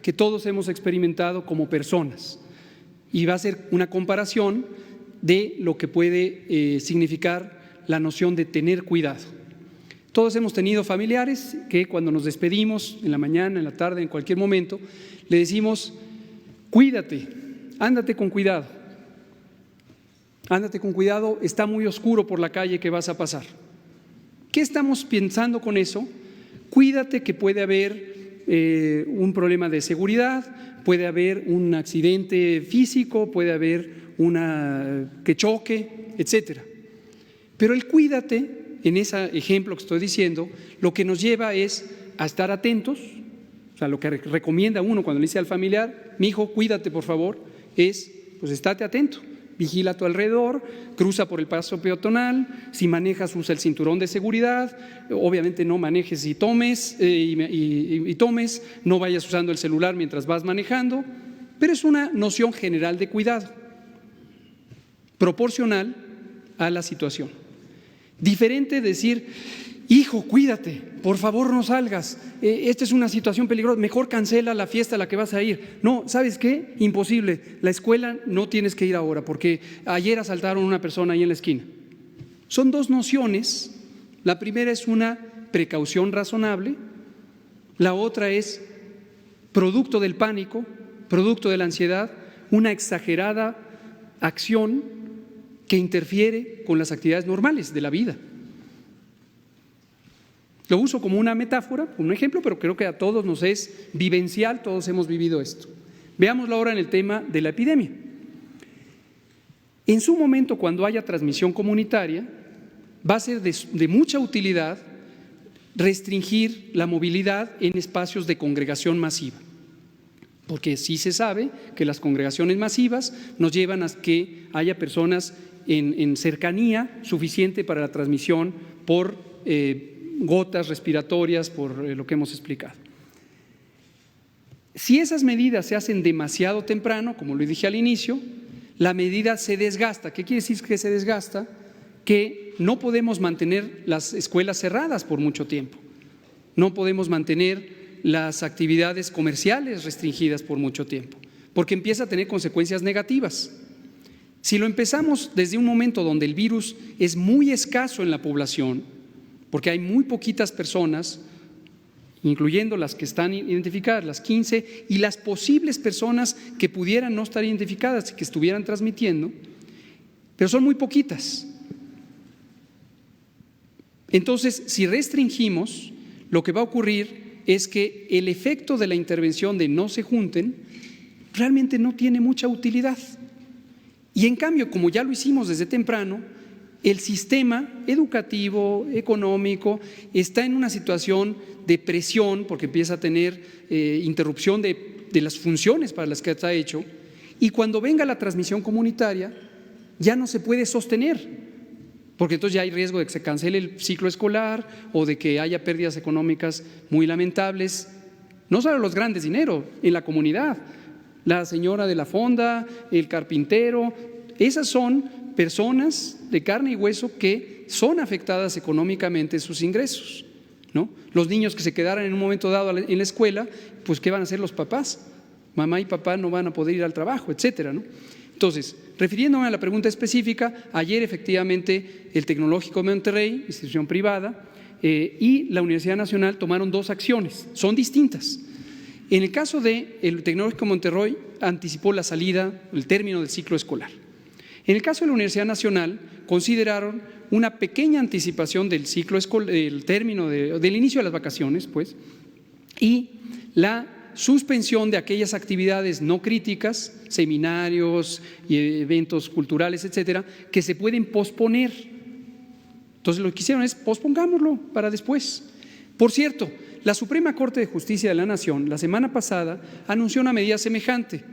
que todos hemos experimentado como personas, y va a ser una comparación de lo que puede significar la noción de tener cuidado. Todos hemos tenido familiares que cuando nos despedimos en la mañana, en la tarde, en cualquier momento, le decimos: cuídate, ándate con cuidado. Ándate con cuidado, está muy oscuro por la calle que vas a pasar. ¿Qué estamos pensando con eso? Cuídate, que puede haber un problema de seguridad, puede haber un accidente físico, puede haber que choque, etcétera. Pero el cuídate, en ese ejemplo que estoy diciendo, lo que nos lleva es a estar atentos. O sea, lo que recomienda uno cuando le dice al familiar: mi hijo, cuídate por favor, es pues estate atento. Vigila a tu alrededor, cruza por el paso peatonal, si manejas usa el cinturón de seguridad, obviamente no manejes y tomes, no vayas usando el celular mientras vas manejando, pero es una noción general de cuidado, proporcional a la situación. Diferente decir: hijo, cuídate, por favor no salgas, esta es una situación peligrosa, mejor cancela la fiesta a la que vas a ir. No, ¿sabes qué? Imposible, la escuela no tienes que ir ahora porque ayer asaltaron a una persona ahí en la esquina. Son dos nociones. La primera es una precaución razonable, la otra es producto del pánico, producto de la ansiedad, una exagerada acción que interfiere con las actividades normales de la vida. Lo uso como una metáfora, un ejemplo, pero creo que a todos nos es vivencial, todos hemos vivido esto. Veámoslo ahora en el tema de la epidemia. En su momento, cuando haya transmisión comunitaria, va a ser de mucha utilidad restringir la movilidad en espacios de congregación masiva, porque sí se sabe que las congregaciones masivas nos llevan a que haya personas en cercanía suficiente para la transmisión por gotas respiratorias, por lo que hemos explicado. Si esas medidas se hacen demasiado temprano, como lo dije al inicio, la medida se desgasta. ¿Qué quiere decir que se desgasta? Que no podemos mantener las escuelas cerradas por mucho tiempo, no podemos mantener las actividades comerciales restringidas por mucho tiempo, porque empieza a tener consecuencias negativas. Si lo empezamos desde un momento donde el virus es muy escaso en la población, porque hay muy poquitas personas, incluyendo las que están identificadas, las 15, y las posibles personas que pudieran no estar identificadas y que estuvieran transmitiendo, pero son muy poquitas. Entonces, si restringimos, lo que va a ocurrir es que el efecto de la intervención de no se junten realmente no tiene mucha utilidad. Y en cambio, como ya lo hicimos desde temprano, el sistema educativo, económico, está en una situación de presión porque empieza a tener interrupción de las funciones para las que está hecho, y cuando venga la transmisión comunitaria ya no se puede sostener. porque entonces ya hay riesgo de que se cancele el ciclo escolar o de que haya pérdidas económicas muy lamentables, no solo los grandes dineros, en la comunidad, la señora de la fonda, el carpintero, esas son personas de carne y hueso que son afectadas económicamente sus ingresos, ¿no? Los niños que se quedaran en un momento dado en la escuela, pues ¿qué van a hacer los papás? Mamá y papá no van a poder ir al trabajo, etcétera, ¿no? Entonces, refiriéndome a la pregunta específica, ayer efectivamente el Tecnológico de Monterrey, institución privada, y la Universidad Nacional tomaron dos acciones, son distintas. En el caso del Tecnológico de Monterrey, anticipó la salida, el término del ciclo escolar. En el caso de la Universidad Nacional, consideraron una pequeña anticipación del ciclo escolar, del término del inicio de las vacaciones, pues, y la suspensión de aquellas actividades no críticas, seminarios y eventos culturales, etcétera, que se pueden posponer. Entonces lo que hicieron es pospongámoslo para después. Por cierto, la Suprema Corte de Justicia de la Nación la semana pasada anunció una medida semejante.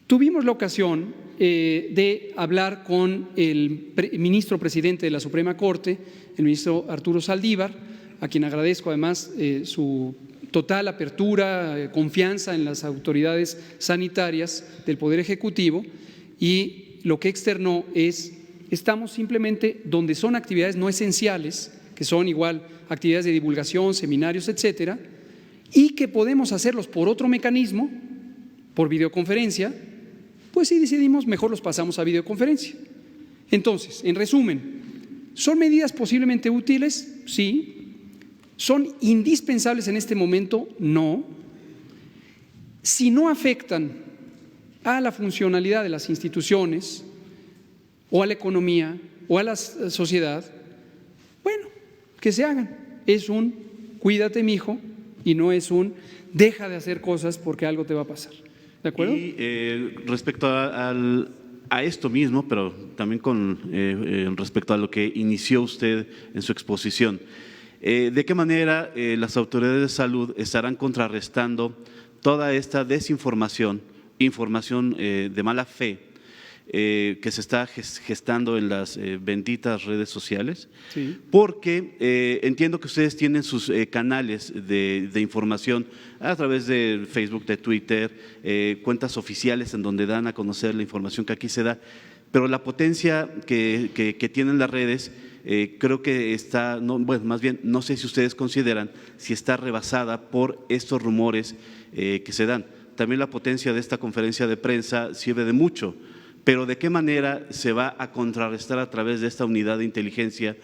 Tuvimos la ocasión de hablar con el ministro presidente de la Suprema Corte, el ministro Arturo Saldívar, a quien agradezco además su total apertura, confianza en las autoridades sanitarias del Poder Ejecutivo, y lo que externó es: estamos simplemente donde son actividades no esenciales, que son igual actividades de divulgación, seminarios, etcétera, y que podemos hacerlos por otro mecanismo, por videoconferencia, pues si decidimos, mejor los pasamos a videoconferencia. Entonces, en resumen, ¿son medidas posiblemente útiles? Sí. ¿Son indispensables en este momento? No. Si no afectan a la funcionalidad de las instituciones o a la economía o a la sociedad, bueno, que se hagan. Es un cuídate, mijo, y no es un deja de hacer cosas porque algo te va a pasar. ¿De acuerdo? Y respecto a esto mismo, pero también con respecto a lo que inició usted en su exposición, ¿de qué manera las autoridades de salud estarán contrarrestando toda esta desinformación, información de mala fe que se está gestando en las benditas redes sociales? Sí. Porque entiendo que ustedes tienen sus canales de información a través de Facebook, de Twitter, cuentas oficiales en donde dan a conocer la información que aquí se da, pero la potencia que tienen las redes creo que está, bueno, más bien no sé si ustedes consideran si está rebasada por estos rumores que se dan. También la potencia de esta conferencia de prensa sirve de mucho, pero ¿de qué manera se va a contrarrestar a través de esta unidad de inteligencia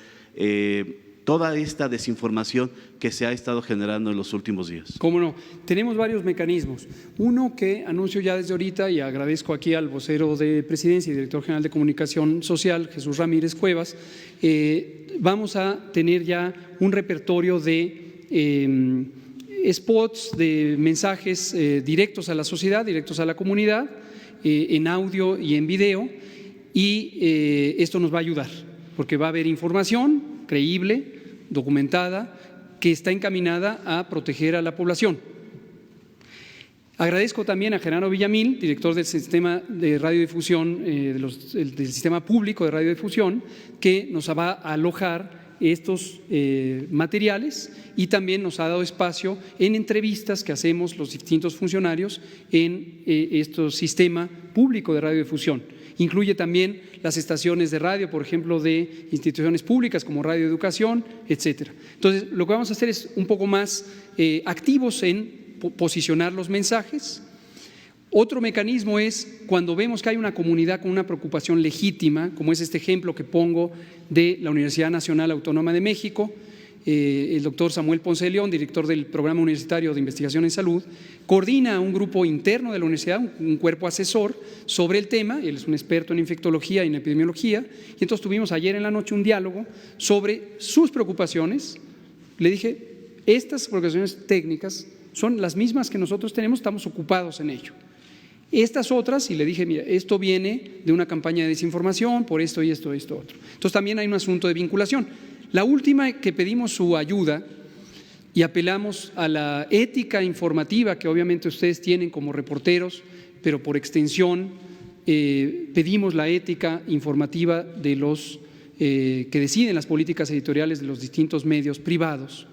toda esta desinformación que se ha estado generando en los últimos días? ¿Cómo no? Tenemos varios mecanismos. Uno que anuncio ya desde ahorita, y agradezco aquí al vocero de Presidencia y director general de Comunicación Social, Jesús Ramírez Cuevas, vamos a tener ya un repertorio de spots, de mensajes directos a la sociedad, directos a la comunidad, en audio y en video, y esto nos va a ayudar, porque va a haber información creíble, documentada, que está encaminada a proteger a la población. Agradezco también a Gerardo Villamil, director del sistema de radiodifusión, del sistema público de radiodifusión, que nos va a alojar estos materiales, y también nos ha dado espacio en entrevistas que hacemos los distintos funcionarios en este sistema público de radiodifusión. Incluye también las estaciones de radio, por ejemplo, de instituciones públicas como Radio Educación, etcétera. Entonces, lo que vamos a hacer es un poco más activos en posicionar los mensajes. Otro mecanismo es cuando vemos que hay una comunidad con una preocupación legítima, como es este ejemplo que pongo de la Universidad Nacional Autónoma de México. El doctor Samuel Ponce de León, director del Programa Universitario de Investigación en Salud, coordina un grupo interno de la universidad, un cuerpo asesor sobre el tema. Él es un experto en infectología y en epidemiología, y entonces tuvimos ayer en la noche un diálogo sobre sus preocupaciones. Le dije, estas preocupaciones técnicas son las mismas que nosotros tenemos, estamos ocupados en ello. Estas otras, y le dije, mira, esto viene de una campaña de desinformación por esto y esto, otro. Entonces también hay un asunto de vinculación. La última, que pedimos su ayuda y apelamos a la ética informativa que obviamente ustedes tienen como reporteros, pero por extensión pedimos la ética informativa de los que deciden las políticas editoriales de los distintos medios privados.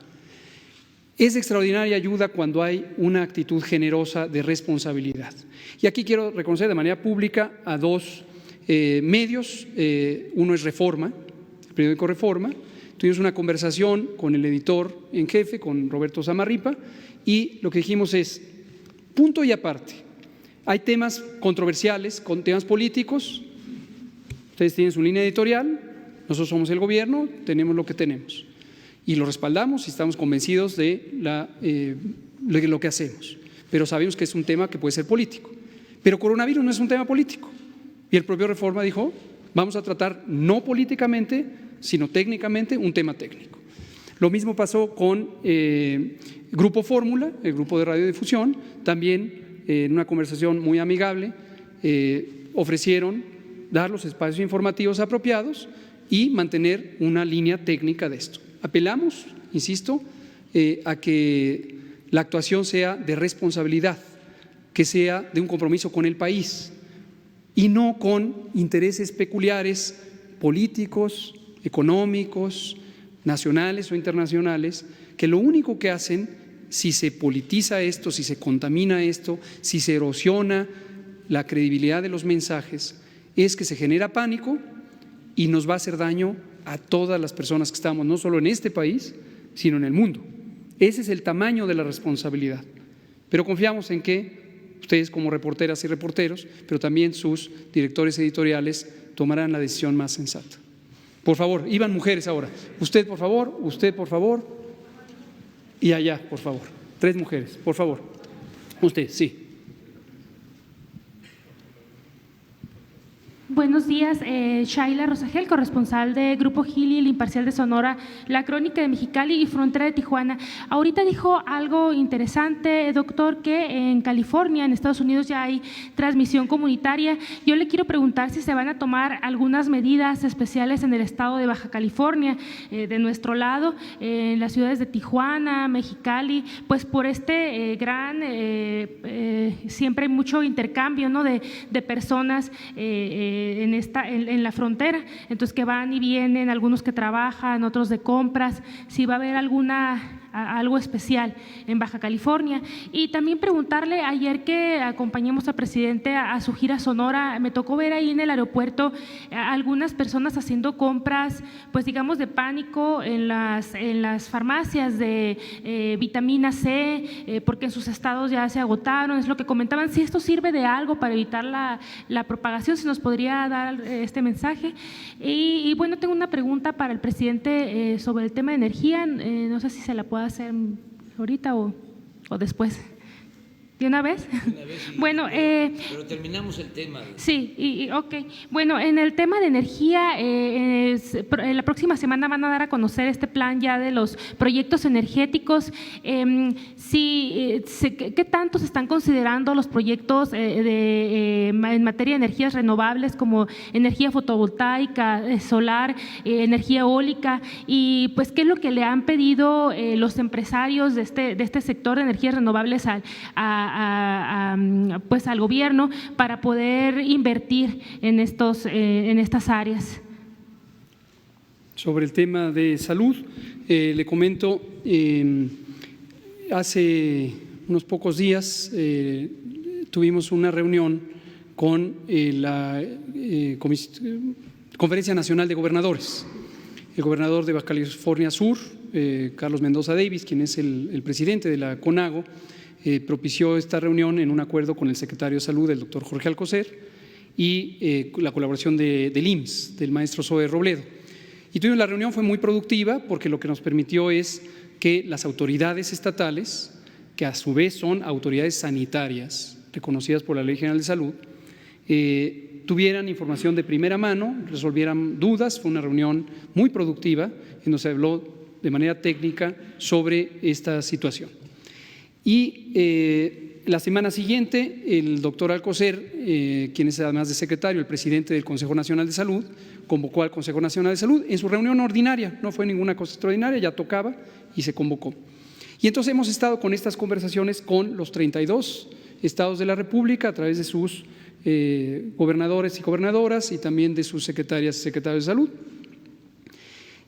Es de extraordinaria ayuda cuando hay una actitud generosa de responsabilidad. Y aquí quiero reconocer de manera pública a dos medios. Uno es Reforma, el periódico Reforma. Tuvimos una conversación con el editor en jefe, con Roberto Zamarripa, y lo que dijimos es, punto y aparte, hay temas controversiales, con temas políticos, ustedes tienen su línea editorial, nosotros somos el gobierno, tenemos lo que tenemos. Y lo respaldamos y estamos convencidos de lo que hacemos. Pero sabemos que es un tema que puede ser político. Pero coronavirus no es un tema político. Y el propio Reforma dijo, vamos a tratar no políticamente, sino técnicamente un tema técnico. Lo mismo pasó con Grupo Fórmula, el grupo de radiodifusión, también en una conversación muy amigable, ofrecieron dar los espacios informativos apropiados y mantener una línea técnica de esto. Apelamos, insisto, a que la actuación sea de responsabilidad, que sea de un compromiso con el país y no con intereses peculiares políticos, económicos, nacionales o internacionales, que lo único que hacen, si se politiza esto, si se contamina esto, si se erosiona la credibilidad de los mensajes, es que se genera pánico y nos va a hacer daño a todas las personas que estamos, no solo en este país, sino en el mundo. Ese es el tamaño de la responsabilidad. Pero confiamos en que ustedes como reporteras y reporteros, pero también sus directores editoriales tomarán la decisión más sensata. Por favor, iban mujeres ahora. Usted, por favor, y allá, por favor. 3 mujeres, por favor. Usted, sí. Buenos días, Shaila Rosagel, corresponsal de Grupo Gili, El Imparcial de Sonora, La Crónica de Mexicali y Frontera de Tijuana. Ahorita dijo algo interesante, doctor, que en California, en Estados Unidos, ya hay transmisión comunitaria. Yo le quiero preguntar si se van a tomar algunas medidas especiales en el estado de Baja California, de nuestro lado, en las ciudades de Tijuana, Mexicali, pues por este siempre hay mucho intercambio, ¿no?, de personas en la frontera, entonces que van y vienen, algunos que trabajan, otros de compras, si va a haber algo especial en Baja California. Y también preguntarle, ayer que acompañamos al presidente a su gira Sonora, me tocó ver ahí en el aeropuerto algunas personas haciendo compras, pues digamos de pánico en las farmacias de vitamina C, porque en sus estados ya se agotaron, es lo que comentaban, si esto sirve de algo para evitar la propagación, si nos podría dar este mensaje. Y bueno, tengo una pregunta para el presidente sobre el tema de energía, no sé si se la puedo hacer ahorita o después. ¿De una vez? Sí, bueno, pero terminamos el tema. Sí, ok. Bueno, en el tema de energía, la próxima semana van a dar a conocer este plan ya de los proyectos energéticos. ¿Qué tanto se están considerando los proyectos en materia de energías renovables como energía fotovoltaica, solar, energía eólica? Y pues, ¿qué es lo que le han pedido los empresarios de este sector de energías renovables pues al gobierno para poder invertir en estas áreas? Sobre el tema de salud, le comento, hace unos pocos días tuvimos una reunión con la Conferencia Nacional de Gobernadores. El gobernador de Baja California Sur, Carlos Mendoza Davis, quien es el presidente de la CONAGO, propició esta reunión en un acuerdo con el secretario de Salud, el doctor Jorge Alcocer, y la colaboración del IMSS, del maestro Zoe Robledo. Y la reunión fue muy productiva porque lo que nos permitió es que las autoridades estatales, que a su vez son autoridades sanitarias reconocidas por la Ley General de Salud, tuvieran información de primera mano, resolvieran dudas. Fue una reunión muy productiva en donde se habló de manera técnica sobre esta situación. Y la semana siguiente, el doctor Alcocer, quien es además de secretario, el presidente del Consejo Nacional de Salud, convocó al Consejo Nacional de Salud en su reunión ordinaria, no fue ninguna cosa extraordinaria, ya tocaba y se convocó. Y entonces hemos estado con estas conversaciones con los 32 estados de la República a través de sus gobernadores y gobernadoras y también de sus secretarias y secretarios de salud.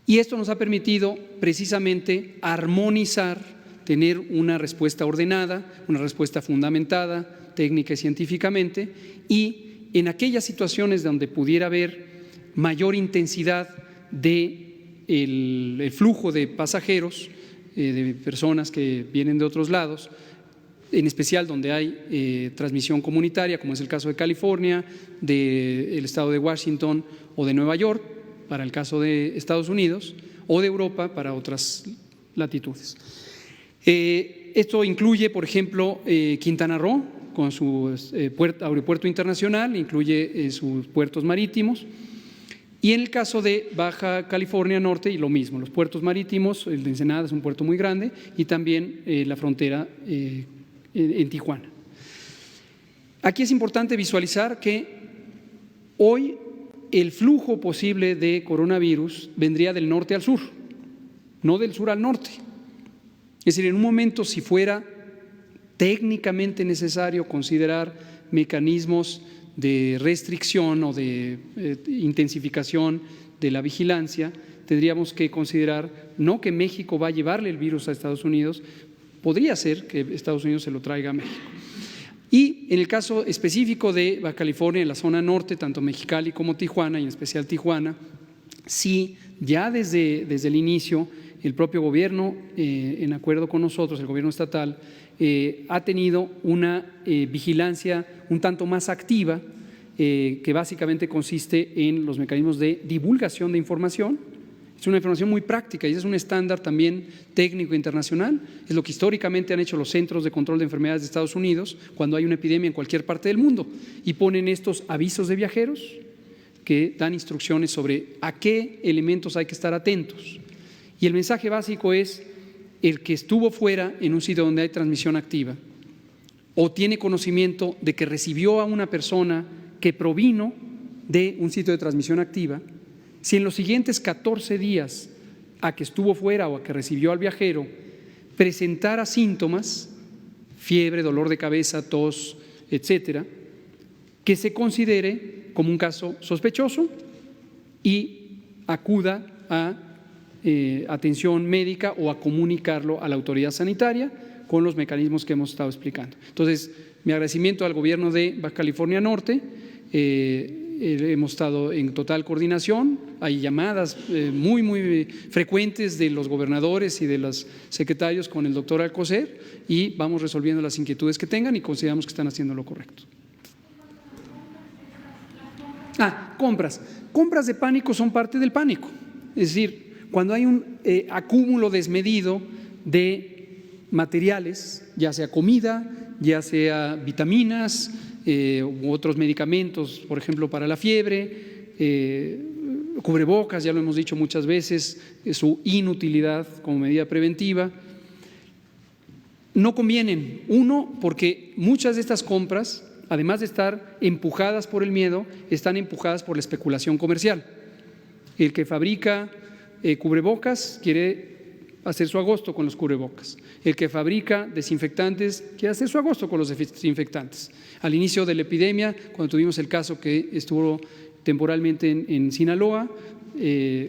Y esto nos ha permitido precisamente armonizar, tener una respuesta ordenada, una respuesta fundamentada técnica y científicamente, y en aquellas situaciones donde pudiera haber mayor intensidad del flujo de pasajeros, de personas que vienen de otros lados, en especial donde hay transmisión comunitaria, como es el caso de California, del estado de Washington o de Nueva York, para el caso de Estados Unidos, o de Europa para otras latitudes. Esto incluye, por ejemplo, Quintana Roo, con su aeropuerto internacional, incluye sus puertos marítimos, y en el caso de Baja California Norte, y lo mismo, los puertos marítimos, el de Ensenada es un puerto muy grande, y también la frontera en Tijuana. Aquí es importante visualizar que hoy el flujo posible de coronavirus vendría del norte al sur, no del sur al norte. Es decir, en un momento, si fuera técnicamente necesario considerar mecanismos de restricción o de intensificación de la vigilancia, tendríamos que considerar no que México va a llevarle el virus a Estados Unidos, podría ser que Estados Unidos se lo traiga a México. Y en el caso específico de Baja California, en la zona norte, tanto Mexicali como Tijuana, y en especial Tijuana, sí, ya desde el inicio, el propio gobierno, en acuerdo con nosotros, el gobierno estatal, ha tenido una vigilancia un tanto más activa, que básicamente consiste en los mecanismos de divulgación de información. Es una información muy práctica y es un estándar también técnico internacional. Es lo que históricamente han hecho los Centros de Control de Enfermedades de Estados Unidos cuando hay una epidemia en cualquier parte del mundo, y ponen estos avisos de viajeros que dan instrucciones sobre a qué elementos hay que estar atentos. Y el mensaje básico es: el que estuvo fuera en un sitio donde hay transmisión activa o tiene conocimiento de que recibió a una persona que provino de un sitio de transmisión activa, si en los siguientes 14 días a que estuvo fuera o a que recibió al viajero presentara síntomas, fiebre, dolor de cabeza, tos, etcétera, que se considere como un caso sospechoso y acuda a atención médica o a comunicarlo a la autoridad sanitaria con los mecanismos que hemos estado explicando. Entonces, mi agradecimiento al gobierno de Baja California Norte. Hemos estado en total coordinación, hay llamadas muy frecuentes de los gobernadores y de los secretarios con el doctor Alcocer, y vamos resolviendo las inquietudes que tengan y consideramos que están haciendo lo correcto. Compras de pánico son parte del pánico. Es decir, cuando hay un acúmulo desmedido de materiales, ya sea comida, ya sea vitaminas u otros medicamentos, por ejemplo para la fiebre, cubrebocas, ya lo hemos dicho muchas veces, su inutilidad como medida preventiva, no convienen. Uno, porque muchas de estas compras, además de estar empujadas por el miedo, están empujadas por la especulación comercial. El que fabrica cubrebocas quiere hacer su agosto con los cubrebocas. El que fabrica desinfectantes quiere hacer su agosto con los desinfectantes. Al inicio de la epidemia, cuando tuvimos el caso que estuvo temporalmente en Sinaloa,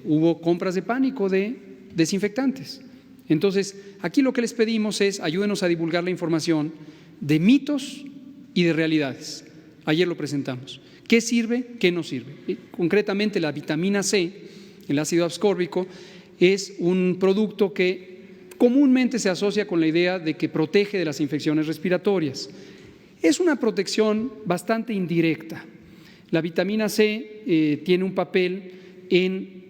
hubo compras de pánico de desinfectantes. Entonces, aquí lo que les pedimos es: ayúdenos a divulgar la información de mitos y de realidades. Ayer lo presentamos. ¿Qué sirve? ¿Qué no sirve? Concretamente, la vitamina C, el ácido ascórbico, es un producto que comúnmente se asocia con la idea de que protege de las infecciones respiratorias. Es una protección bastante indirecta. La vitamina C tiene un papel en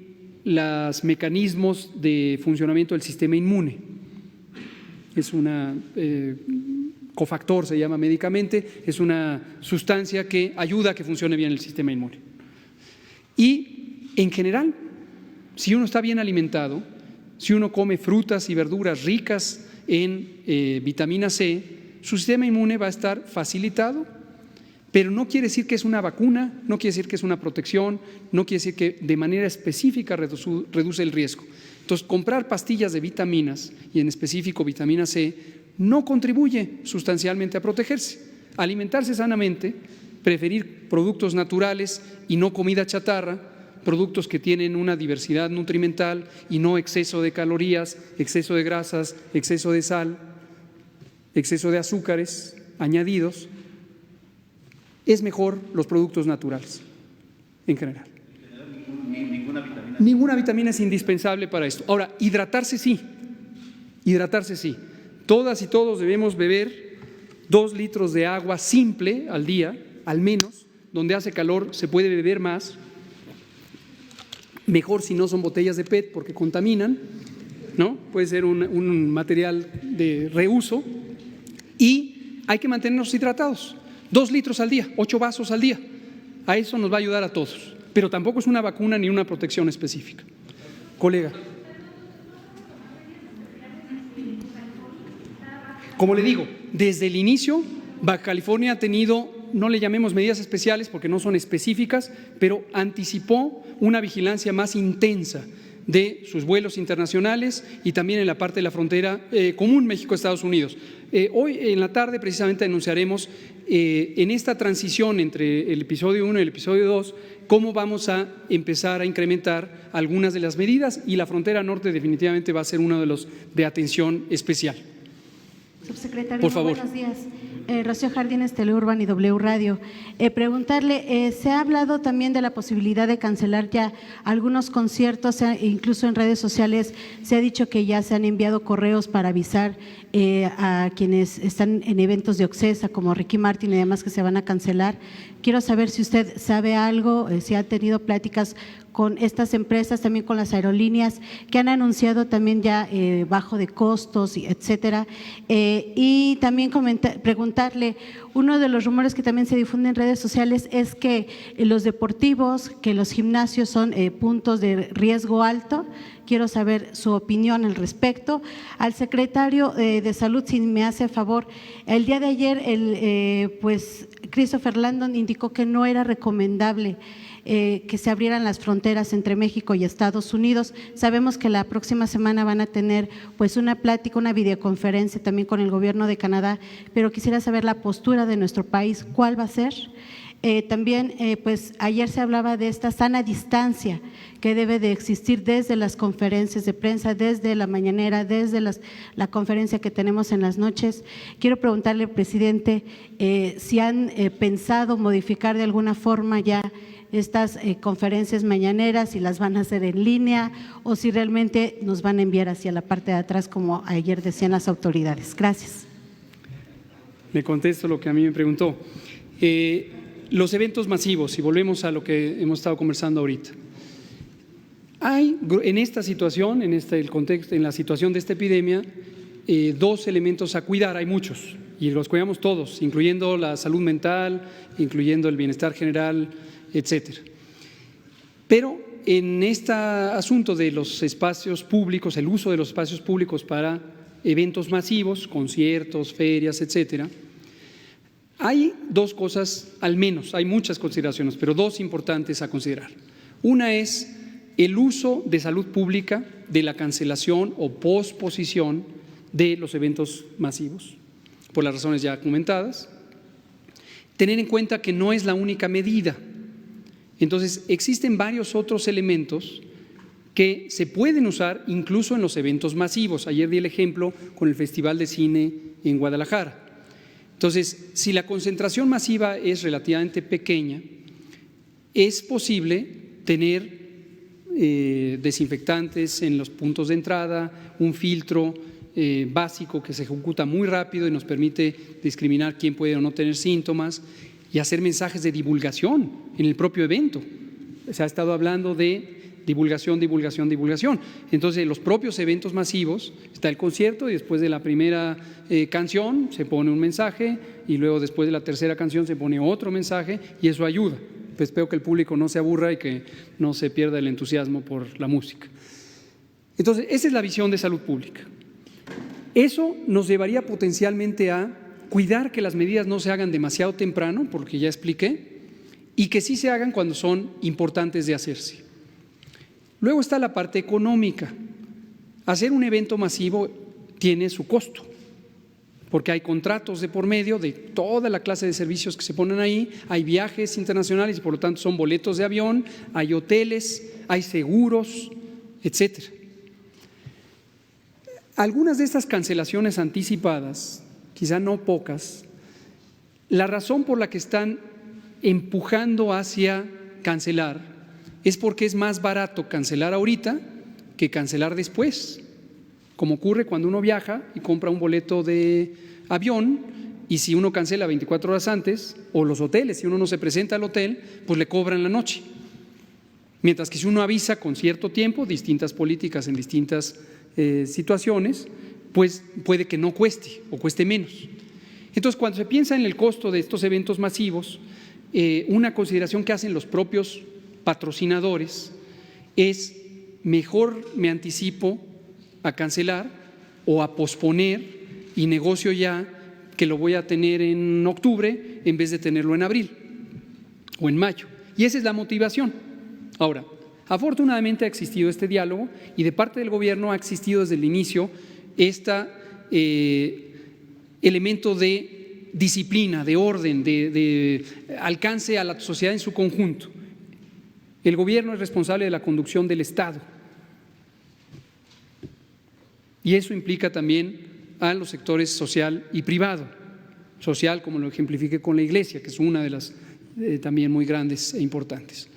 los mecanismos de funcionamiento del sistema inmune. Es una cofactor, se llama médicamente, es una sustancia que ayuda a que funcione bien el sistema inmune. Y en general, si uno está bien alimentado, si uno come frutas y verduras ricas en vitamina C, su sistema inmune va a estar facilitado, pero no quiere decir que es una vacuna, no quiere decir que es una protección, no quiere decir que de manera específica reduce el riesgo. Entonces, comprar pastillas de vitaminas, y en específico vitamina C, no contribuye sustancialmente a protegerse. Alimentarse sanamente, preferir productos naturales y no comida chatarra, productos que tienen una diversidad nutrimental y no exceso de calorías, exceso de grasas, exceso de sal, exceso de azúcares añadidos, es mejor los productos naturales en general. Ninguna vitamina es indispensable para esto. Ahora, hidratarse sí. Todas y todos debemos beber 2 litros de agua simple al día, al menos. Donde hace calor se puede beber más. Mejor si no son botellas de PET porque contaminan, ¿no? Puede ser un material de reuso. Y hay que mantenernos hidratados. 2 litros al día, 8 vasos al día. A eso nos va a ayudar a todos. Pero tampoco es una vacuna ni una protección específica. Colega. Como le digo, desde el inicio, Baja California ha tenido, no le llamemos medidas especiales porque no son específicas, pero anticipó una vigilancia más intensa de sus vuelos internacionales y también en la parte de la frontera común México-Estados Unidos. Hoy en la tarde precisamente anunciaremos en esta transición entre el episodio 1 y el episodio 2 cómo vamos a empezar a incrementar algunas de las medidas y la frontera norte definitivamente va a ser uno de los de atención especial. Subsecretario, por favor. Buenos días. Rocío Jardines, Teleurban y W Radio. Preguntarle, se ha hablado también de la posibilidad de cancelar ya algunos conciertos, incluso en redes sociales se ha dicho que ya se han enviado correos para avisar a quienes están en eventos de Occesa, como Ricky Martin y demás, que se van a cancelar. Quiero saber si usted sabe algo, si ha tenido pláticas con estas empresas, también con las aerolíneas, que han anunciado también ya bajo de costos, etcétera. Y también preguntarle, uno de los rumores que también se difunden en redes sociales es que los deportivos, que los gimnasios son puntos de riesgo alto. Quiero saber su opinión al respecto. Al secretario de Salud, si me hace favor, el día de ayer, pues Christopher Landon indicó que no era recomendable que se abrieran las fronteras entre México y Estados Unidos. Sabemos que la próxima semana van a tener pues una plática, una videoconferencia también con el gobierno de Canadá, pero quisiera saber la postura de nuestro país, ¿cuál va a ser? También pues ayer se hablaba de esta sana distancia que debe de existir desde las conferencias de prensa, desde la mañanera, desde la conferencia que tenemos en las noches. Quiero preguntarle, presidente, si han pensado modificar de alguna forma ya estas conferencias mañaneras, si las van a hacer en línea o si realmente nos van a enviar hacia la parte de atrás como ayer decían las autoridades. Gracias. Le contesto lo que a mí me preguntó. Los eventos masivos, y volvemos a lo que hemos estado conversando ahorita. Hay en esta situación, el contexto, en la situación de esta epidemia, 2 elementos a cuidar, hay muchos, y los cuidamos todos, incluyendo la salud mental, incluyendo el bienestar general, etcétera. Pero en este asunto de los espacios públicos, el uso de los espacios públicos para eventos masivos, conciertos, ferias, etcétera, hay 2 cosas, al menos, hay muchas consideraciones, pero 2 importantes a considerar. Una es el uso de salud pública de la cancelación o posposición de los eventos masivos, por las razones ya comentadas. Tener en cuenta que no es la única medida. Entonces, existen varios otros elementos que se pueden usar incluso en los eventos masivos. Ayer di el ejemplo con el Festival de Cine en Guadalajara. Entonces, si la concentración masiva es relativamente pequeña, es posible tener desinfectantes en los puntos de entrada, un filtro básico que se ejecuta muy rápido y nos permite discriminar quién puede o no tener síntomas y hacer mensajes de divulgación en el propio evento. Se ha estado hablando de divulgación. Entonces, en los propios eventos masivos está el concierto y después de la primera canción se pone un mensaje y luego después de la tercera canción se pone otro mensaje y eso ayuda. Pues espero que el público no se aburra y que no se pierda el entusiasmo por la música. Entonces, esa es la visión de salud pública. Eso nos llevaría potencialmente a cuidar que las medidas no se hagan demasiado temprano, porque ya expliqué, y que sí se hagan cuando son importantes de hacerse. Luego está la parte económica. Hacer un evento masivo tiene su costo. porque hay contratos de por medio de toda la clase de servicios que se ponen ahí, hay viajes internacionales y por lo tanto son boletos de avión, hay hoteles, hay seguros, etcétera. Algunas de estas cancelaciones anticipadas, quizá no pocas, la razón por la que están empujando hacia cancelar es porque es más barato cancelar ahorita que cancelar después, como ocurre cuando uno viaja y compra un boleto de avión y si uno cancela 24 horas antes, o los hoteles, si uno no se presenta al hotel, pues le cobran la noche. Mientras que si uno avisa con cierto tiempo, distintas políticas en distintas situaciones, pues puede que no cueste o cueste menos. Entonces, cuando se piensa en el costo de estos eventos masivos, una consideración que hacen los propios patrocinadores es: mejor me anticipo a cancelar o a posponer y negocio ya que lo voy a tener en octubre en vez de tenerlo en abril o en mayo. Y esa es la motivación. Ahora, afortunadamente ha existido este diálogo y de parte del gobierno ha existido desde el inicio este elemento de disciplina, de orden, de alcance a la sociedad en su conjunto. El gobierno es responsable de la conducción del Estado y eso implica también a los sectores social y privado. Social, como lo ejemplifiqué con la Iglesia, que es una de las también muy grandes e importantes.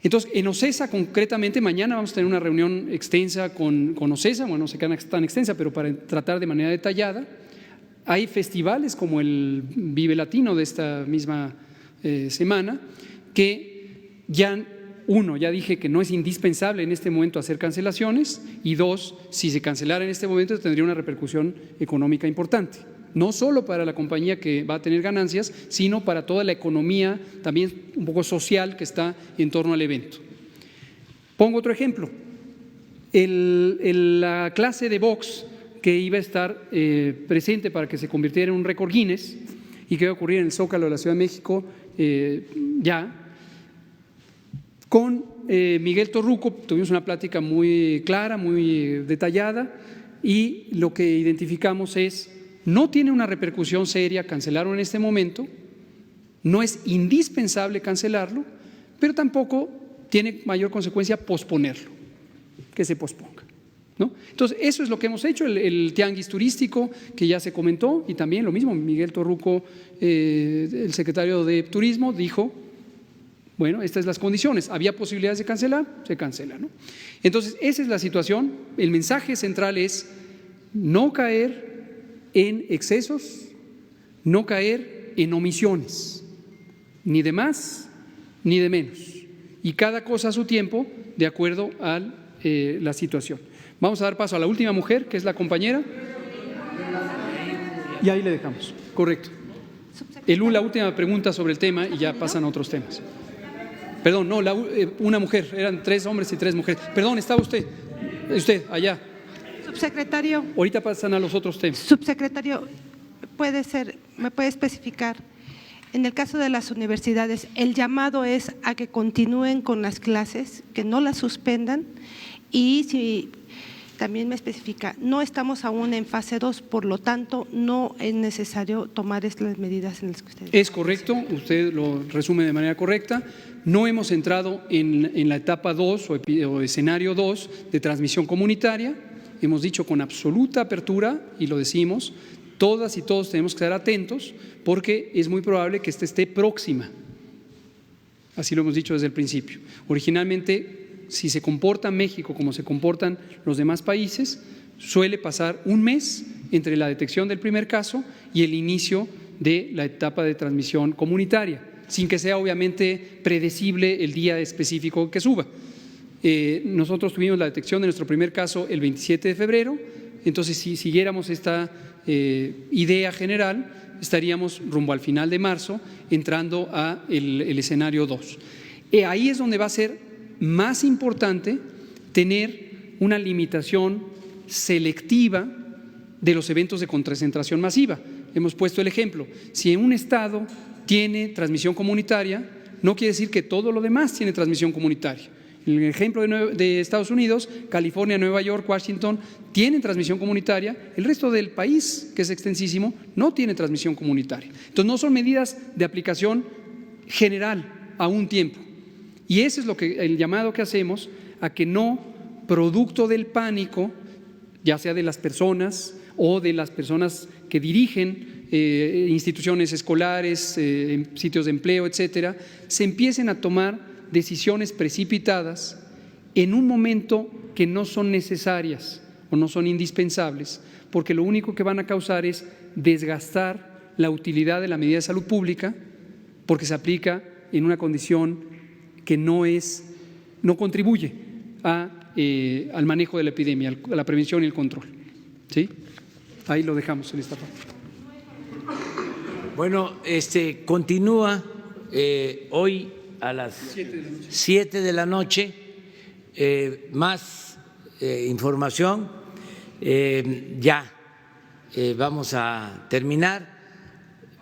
Entonces, en OCESA concretamente, mañana vamos a tener una reunión extensa con OCESA, bueno, no sé qué tan extensa, pero para tratar de manera detallada. Hay festivales como el Vive Latino de esta misma semana, que ya dije que no es indispensable en este momento hacer cancelaciones, y dos, si se cancelara en este momento tendría una repercusión económica importante. No solo para la compañía que va a tener ganancias, sino para toda la economía también un poco social que está en torno al evento. Pongo otro ejemplo, la clase de box que iba a estar presente para que se convirtiera en un récord Guinness y que iba a ocurrir en el Zócalo de la Ciudad de México con Miguel Torruco tuvimos una plática muy clara, muy detallada, y lo que identificamos es: no tiene una repercusión seria cancelarlo en este momento, no es indispensable cancelarlo, pero tampoco tiene mayor consecuencia posponerlo, que se posponga, ¿no? Entonces, eso es lo que hemos hecho, el tianguis turístico que ya se comentó, y también lo mismo, Miguel Torruco, el secretario de Turismo, dijo: bueno, estas son las condiciones, había posibilidades de cancelar, se cancela, ¿no? Entonces, esa es la situación. El mensaje central es no caer en excesos, no caer en omisiones, ni de más ni de menos, y cada cosa a su tiempo de acuerdo a la situación. Vamos a dar paso a la última mujer, que es la compañera, y ahí le dejamos. Correcto. La última pregunta sobre el tema y ya pasan a otros temas. Perdón, no, una mujer, eran 3 hombres y 3 mujeres. Perdón, estaba usted allá. Subsecretario. Ahorita pasan a los otros temas. Subsecretario, ¿me puede especificar? En el caso de las universidades, el llamado es a que continúen con las clases, que no las suspendan, y si también me especifica, no estamos aún en fase 2, por lo tanto no es necesario tomar estas medidas en las que ustedes… Es correcto, usted lo resume de manera correcta. No hemos entrado en la etapa 2 o escenario 2 de transmisión comunitaria. Hemos dicho con absoluta apertura, y lo decimos, todas y todos tenemos que estar atentos porque es muy probable que esté próxima. Así lo hemos dicho desde el principio. Originalmente, si se comporta México como se comportan los demás países, suele pasar un mes entre la detección del primer caso y el inicio de la etapa de transmisión comunitaria, sin que sea obviamente predecible el día específico que suba. Nosotros tuvimos la detección de nuestro primer caso el 27 de febrero, entonces si siguiéramos esta idea general, estaríamos rumbo al final de marzo entrando a el escenario 2. Ahí es donde va a ser más importante tener una limitación selectiva de los eventos de concentración masiva. Hemos puesto el ejemplo, si un estado tiene transmisión comunitaria, no quiere decir que todo lo demás tiene transmisión comunitaria. En el ejemplo de Estados Unidos, California, Nueva York, Washington tienen transmisión comunitaria, el resto del país, que es extensísimo, no tiene transmisión comunitaria. Entonces no son medidas de aplicación general a un tiempo. Y ese es el llamado que hacemos a que no, producto del pánico, ya sea de las personas o de las personas que dirigen instituciones escolares, sitios de empleo, etcétera, se empiecen a tomar decisiones precipitadas en un momento que no son necesarias o no son indispensables, porque lo único que van a causar es desgastar la utilidad de la medida de salud pública, porque se aplica en una condición que no contribuye al manejo de la epidemia, a la prevención y el control. ¿Sí? Ahí lo dejamos en esta parte. Bueno, continúa hoy a las 7 de la noche, más información. Ya vamos a terminar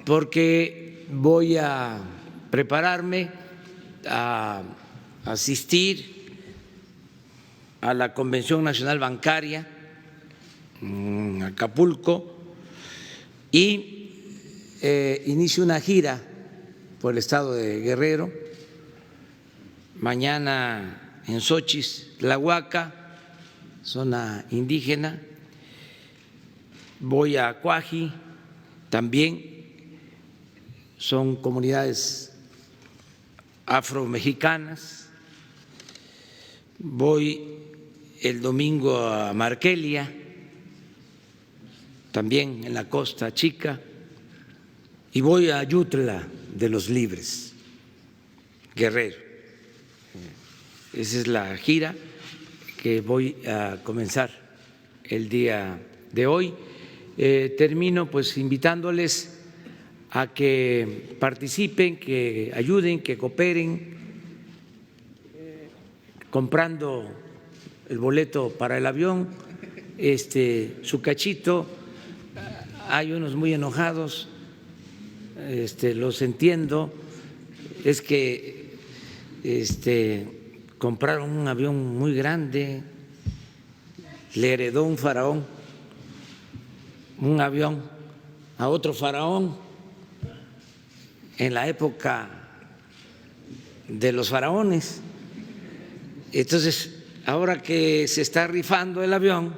porque voy a prepararme a asistir a la Convención Nacional Bancaria en Acapulco y inicio una gira por el estado de Guerrero, mañana en Xochitl, Tlahuaca, zona indígena, voy a Cuaji, también son comunidades afromexicanas, voy el domingo a Marquelia, también en la Costa Chica, y voy a Ayutla de los Libres, Guerrero. Esa es la gira que voy a comenzar el día de hoy. Termino pues invitándoles a que participen, que ayuden, que cooperen, comprando el boleto para el avión, su cachito. Hay unos muy enojados, los entiendo, es que compraron un avión muy grande, le heredó un faraón un avión a otro faraón en la época de los faraones. Entonces, ahora que se está rifando el avión,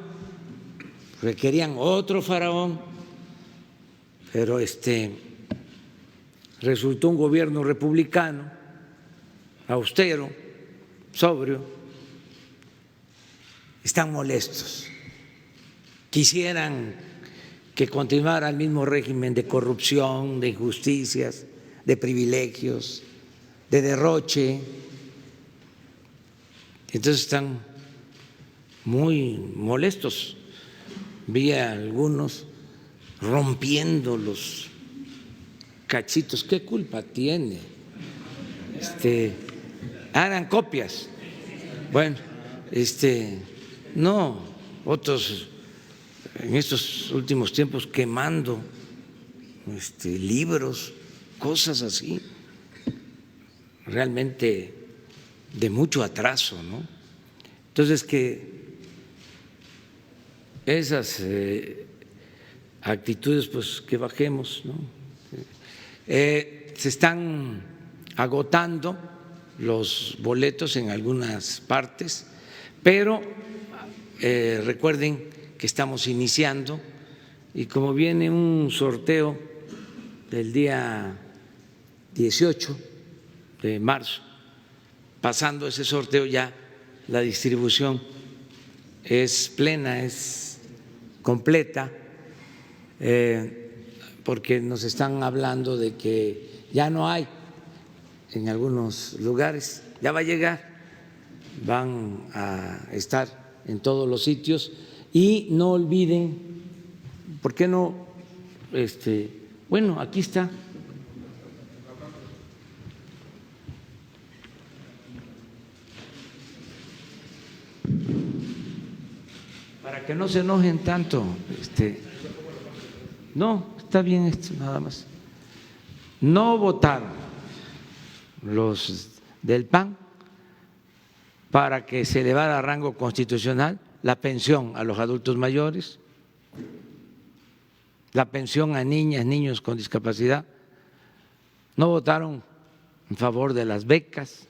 requerían otro faraón, pero resultó un gobierno republicano, austero, sobrio. Están molestos, quisieran que continuara el mismo régimen de corrupción, de injusticias, de privilegios, de derroche. Entonces están muy molestos. Vi a algunos rompiendo los cachitos. ¿Qué culpa tiene? Hagan copias. Bueno, no, otros en estos últimos tiempos quemando libros, cosas así, realmente de mucho atraso, ¿no? Entonces, que esas actitudes, pues que bajemos, ¿no? Se están agotando los boletos en algunas partes, pero recuerden que estamos iniciando y como viene un sorteo del día 18 de marzo, pasando ese sorteo ya la distribución es plena, es completa, porque nos están hablando de que ya no hay en algunos lugares, ya va a llegar, van a estar en todos los sitios. Y no olviden, ¿por qué no? Bueno, aquí está. Para que no se enojen tanto. No, está bien esto, nada más. No votaron los del PAN para que se elevara a rango constitucional la pensión a los adultos mayores, la pensión a niñas, niños con discapacidad. No votaron en favor de las becas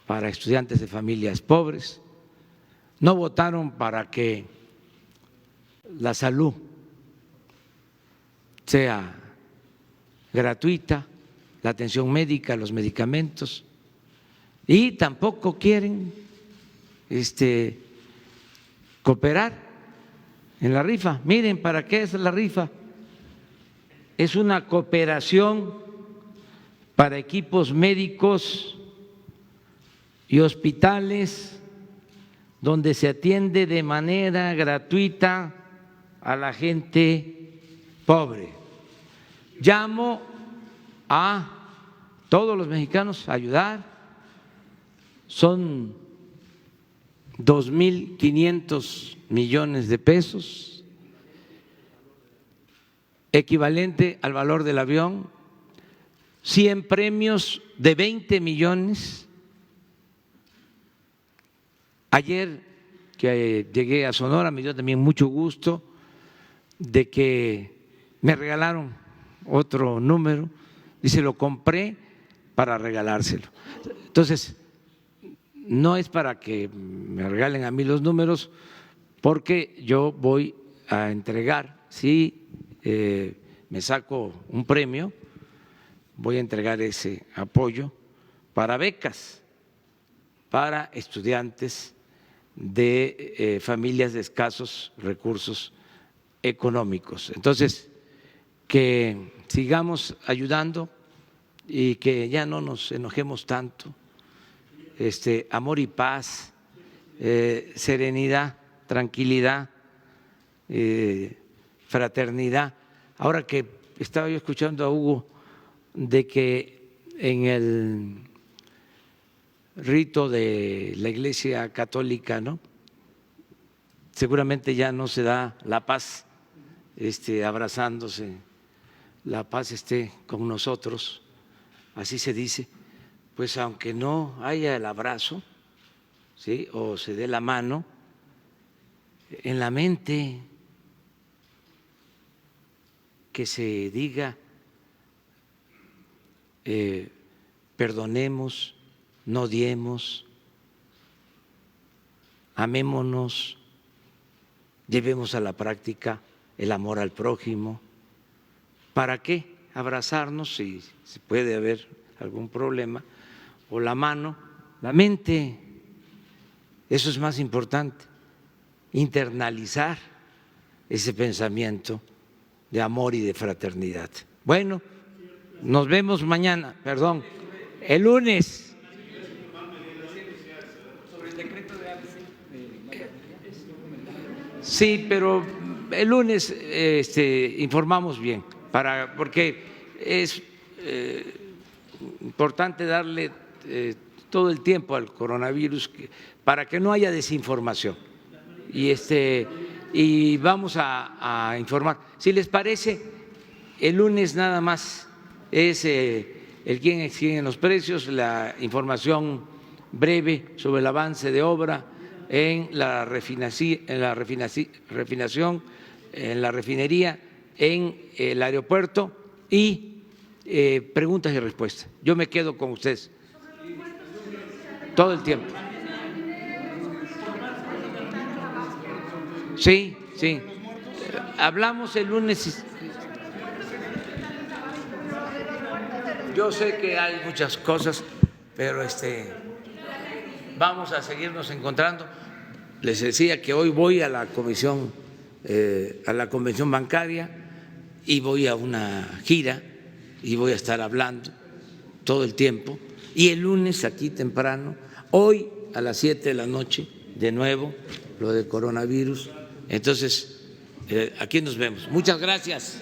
para estudiantes de familias pobres, no votaron para que la salud sea gratuita, la atención médica, los medicamentos, y tampoco quieren cooperar en la rifa. Miren, ¿para qué es la rifa? Es una cooperación para equipos médicos y hospitales donde se atiende de manera gratuita a la gente pobre. Llamo a todos los mexicanos a ayudar. Son 2.500 millones de pesos, equivalente al valor del avión, 100 premios de 20 millones. Ayer que llegué a Sonora me dio también mucho gusto de que me regalaron otro número y se lo compré para regalárselo. Entonces, no es para que me regalen a mí los números, porque yo voy a entregar, si me saco un premio, voy a entregar ese apoyo para becas para estudiantes de familias de escasos recursos económicos. Entonces, que sigamos ayudando y que ya no nos enojemos tanto. Amor y paz, serenidad, tranquilidad, fraternidad. Ahora que estaba yo escuchando a Hugo de que en el rito de la Iglesia Católica, ¿no?, seguramente ya no se da la paz abrazándose, la paz esté con nosotros, así se dice. Pues aunque no haya el abrazo, ¿sí?, o se dé la mano, en la mente que se diga perdonemos, no odiemos, amémonos, llevemos a la práctica el amor al prójimo. ¿Para qué abrazarnos si puede haber algún problema? O la mano, la mente, eso es más importante, internalizar ese pensamiento de amor y de fraternidad. Bueno, nos vemos mañana, perdón, el lunes. Sí, pero el lunes informamos bien, porque es importante darle todo el tiempo al coronavirus para que no haya desinformación, y vamos a informar. Si les parece, el lunes nada más es el quién exige los precios, la información breve sobre el avance de obra en la refinación, en la refinería, en el aeropuerto, y preguntas y respuestas. Yo me quedo con ustedes todo el tiempo. Sí, sí. Hablamos el lunes. Yo sé que hay muchas cosas, pero vamos a seguirnos encontrando. Les decía que hoy voy a la comisión, a la convención bancaria, y voy a una gira y voy a estar hablando todo el tiempo. Y el lunes aquí temprano, hoy a las 7 de la noche, de nuevo, lo de coronavirus. Entonces, aquí nos vemos. Muchas gracias.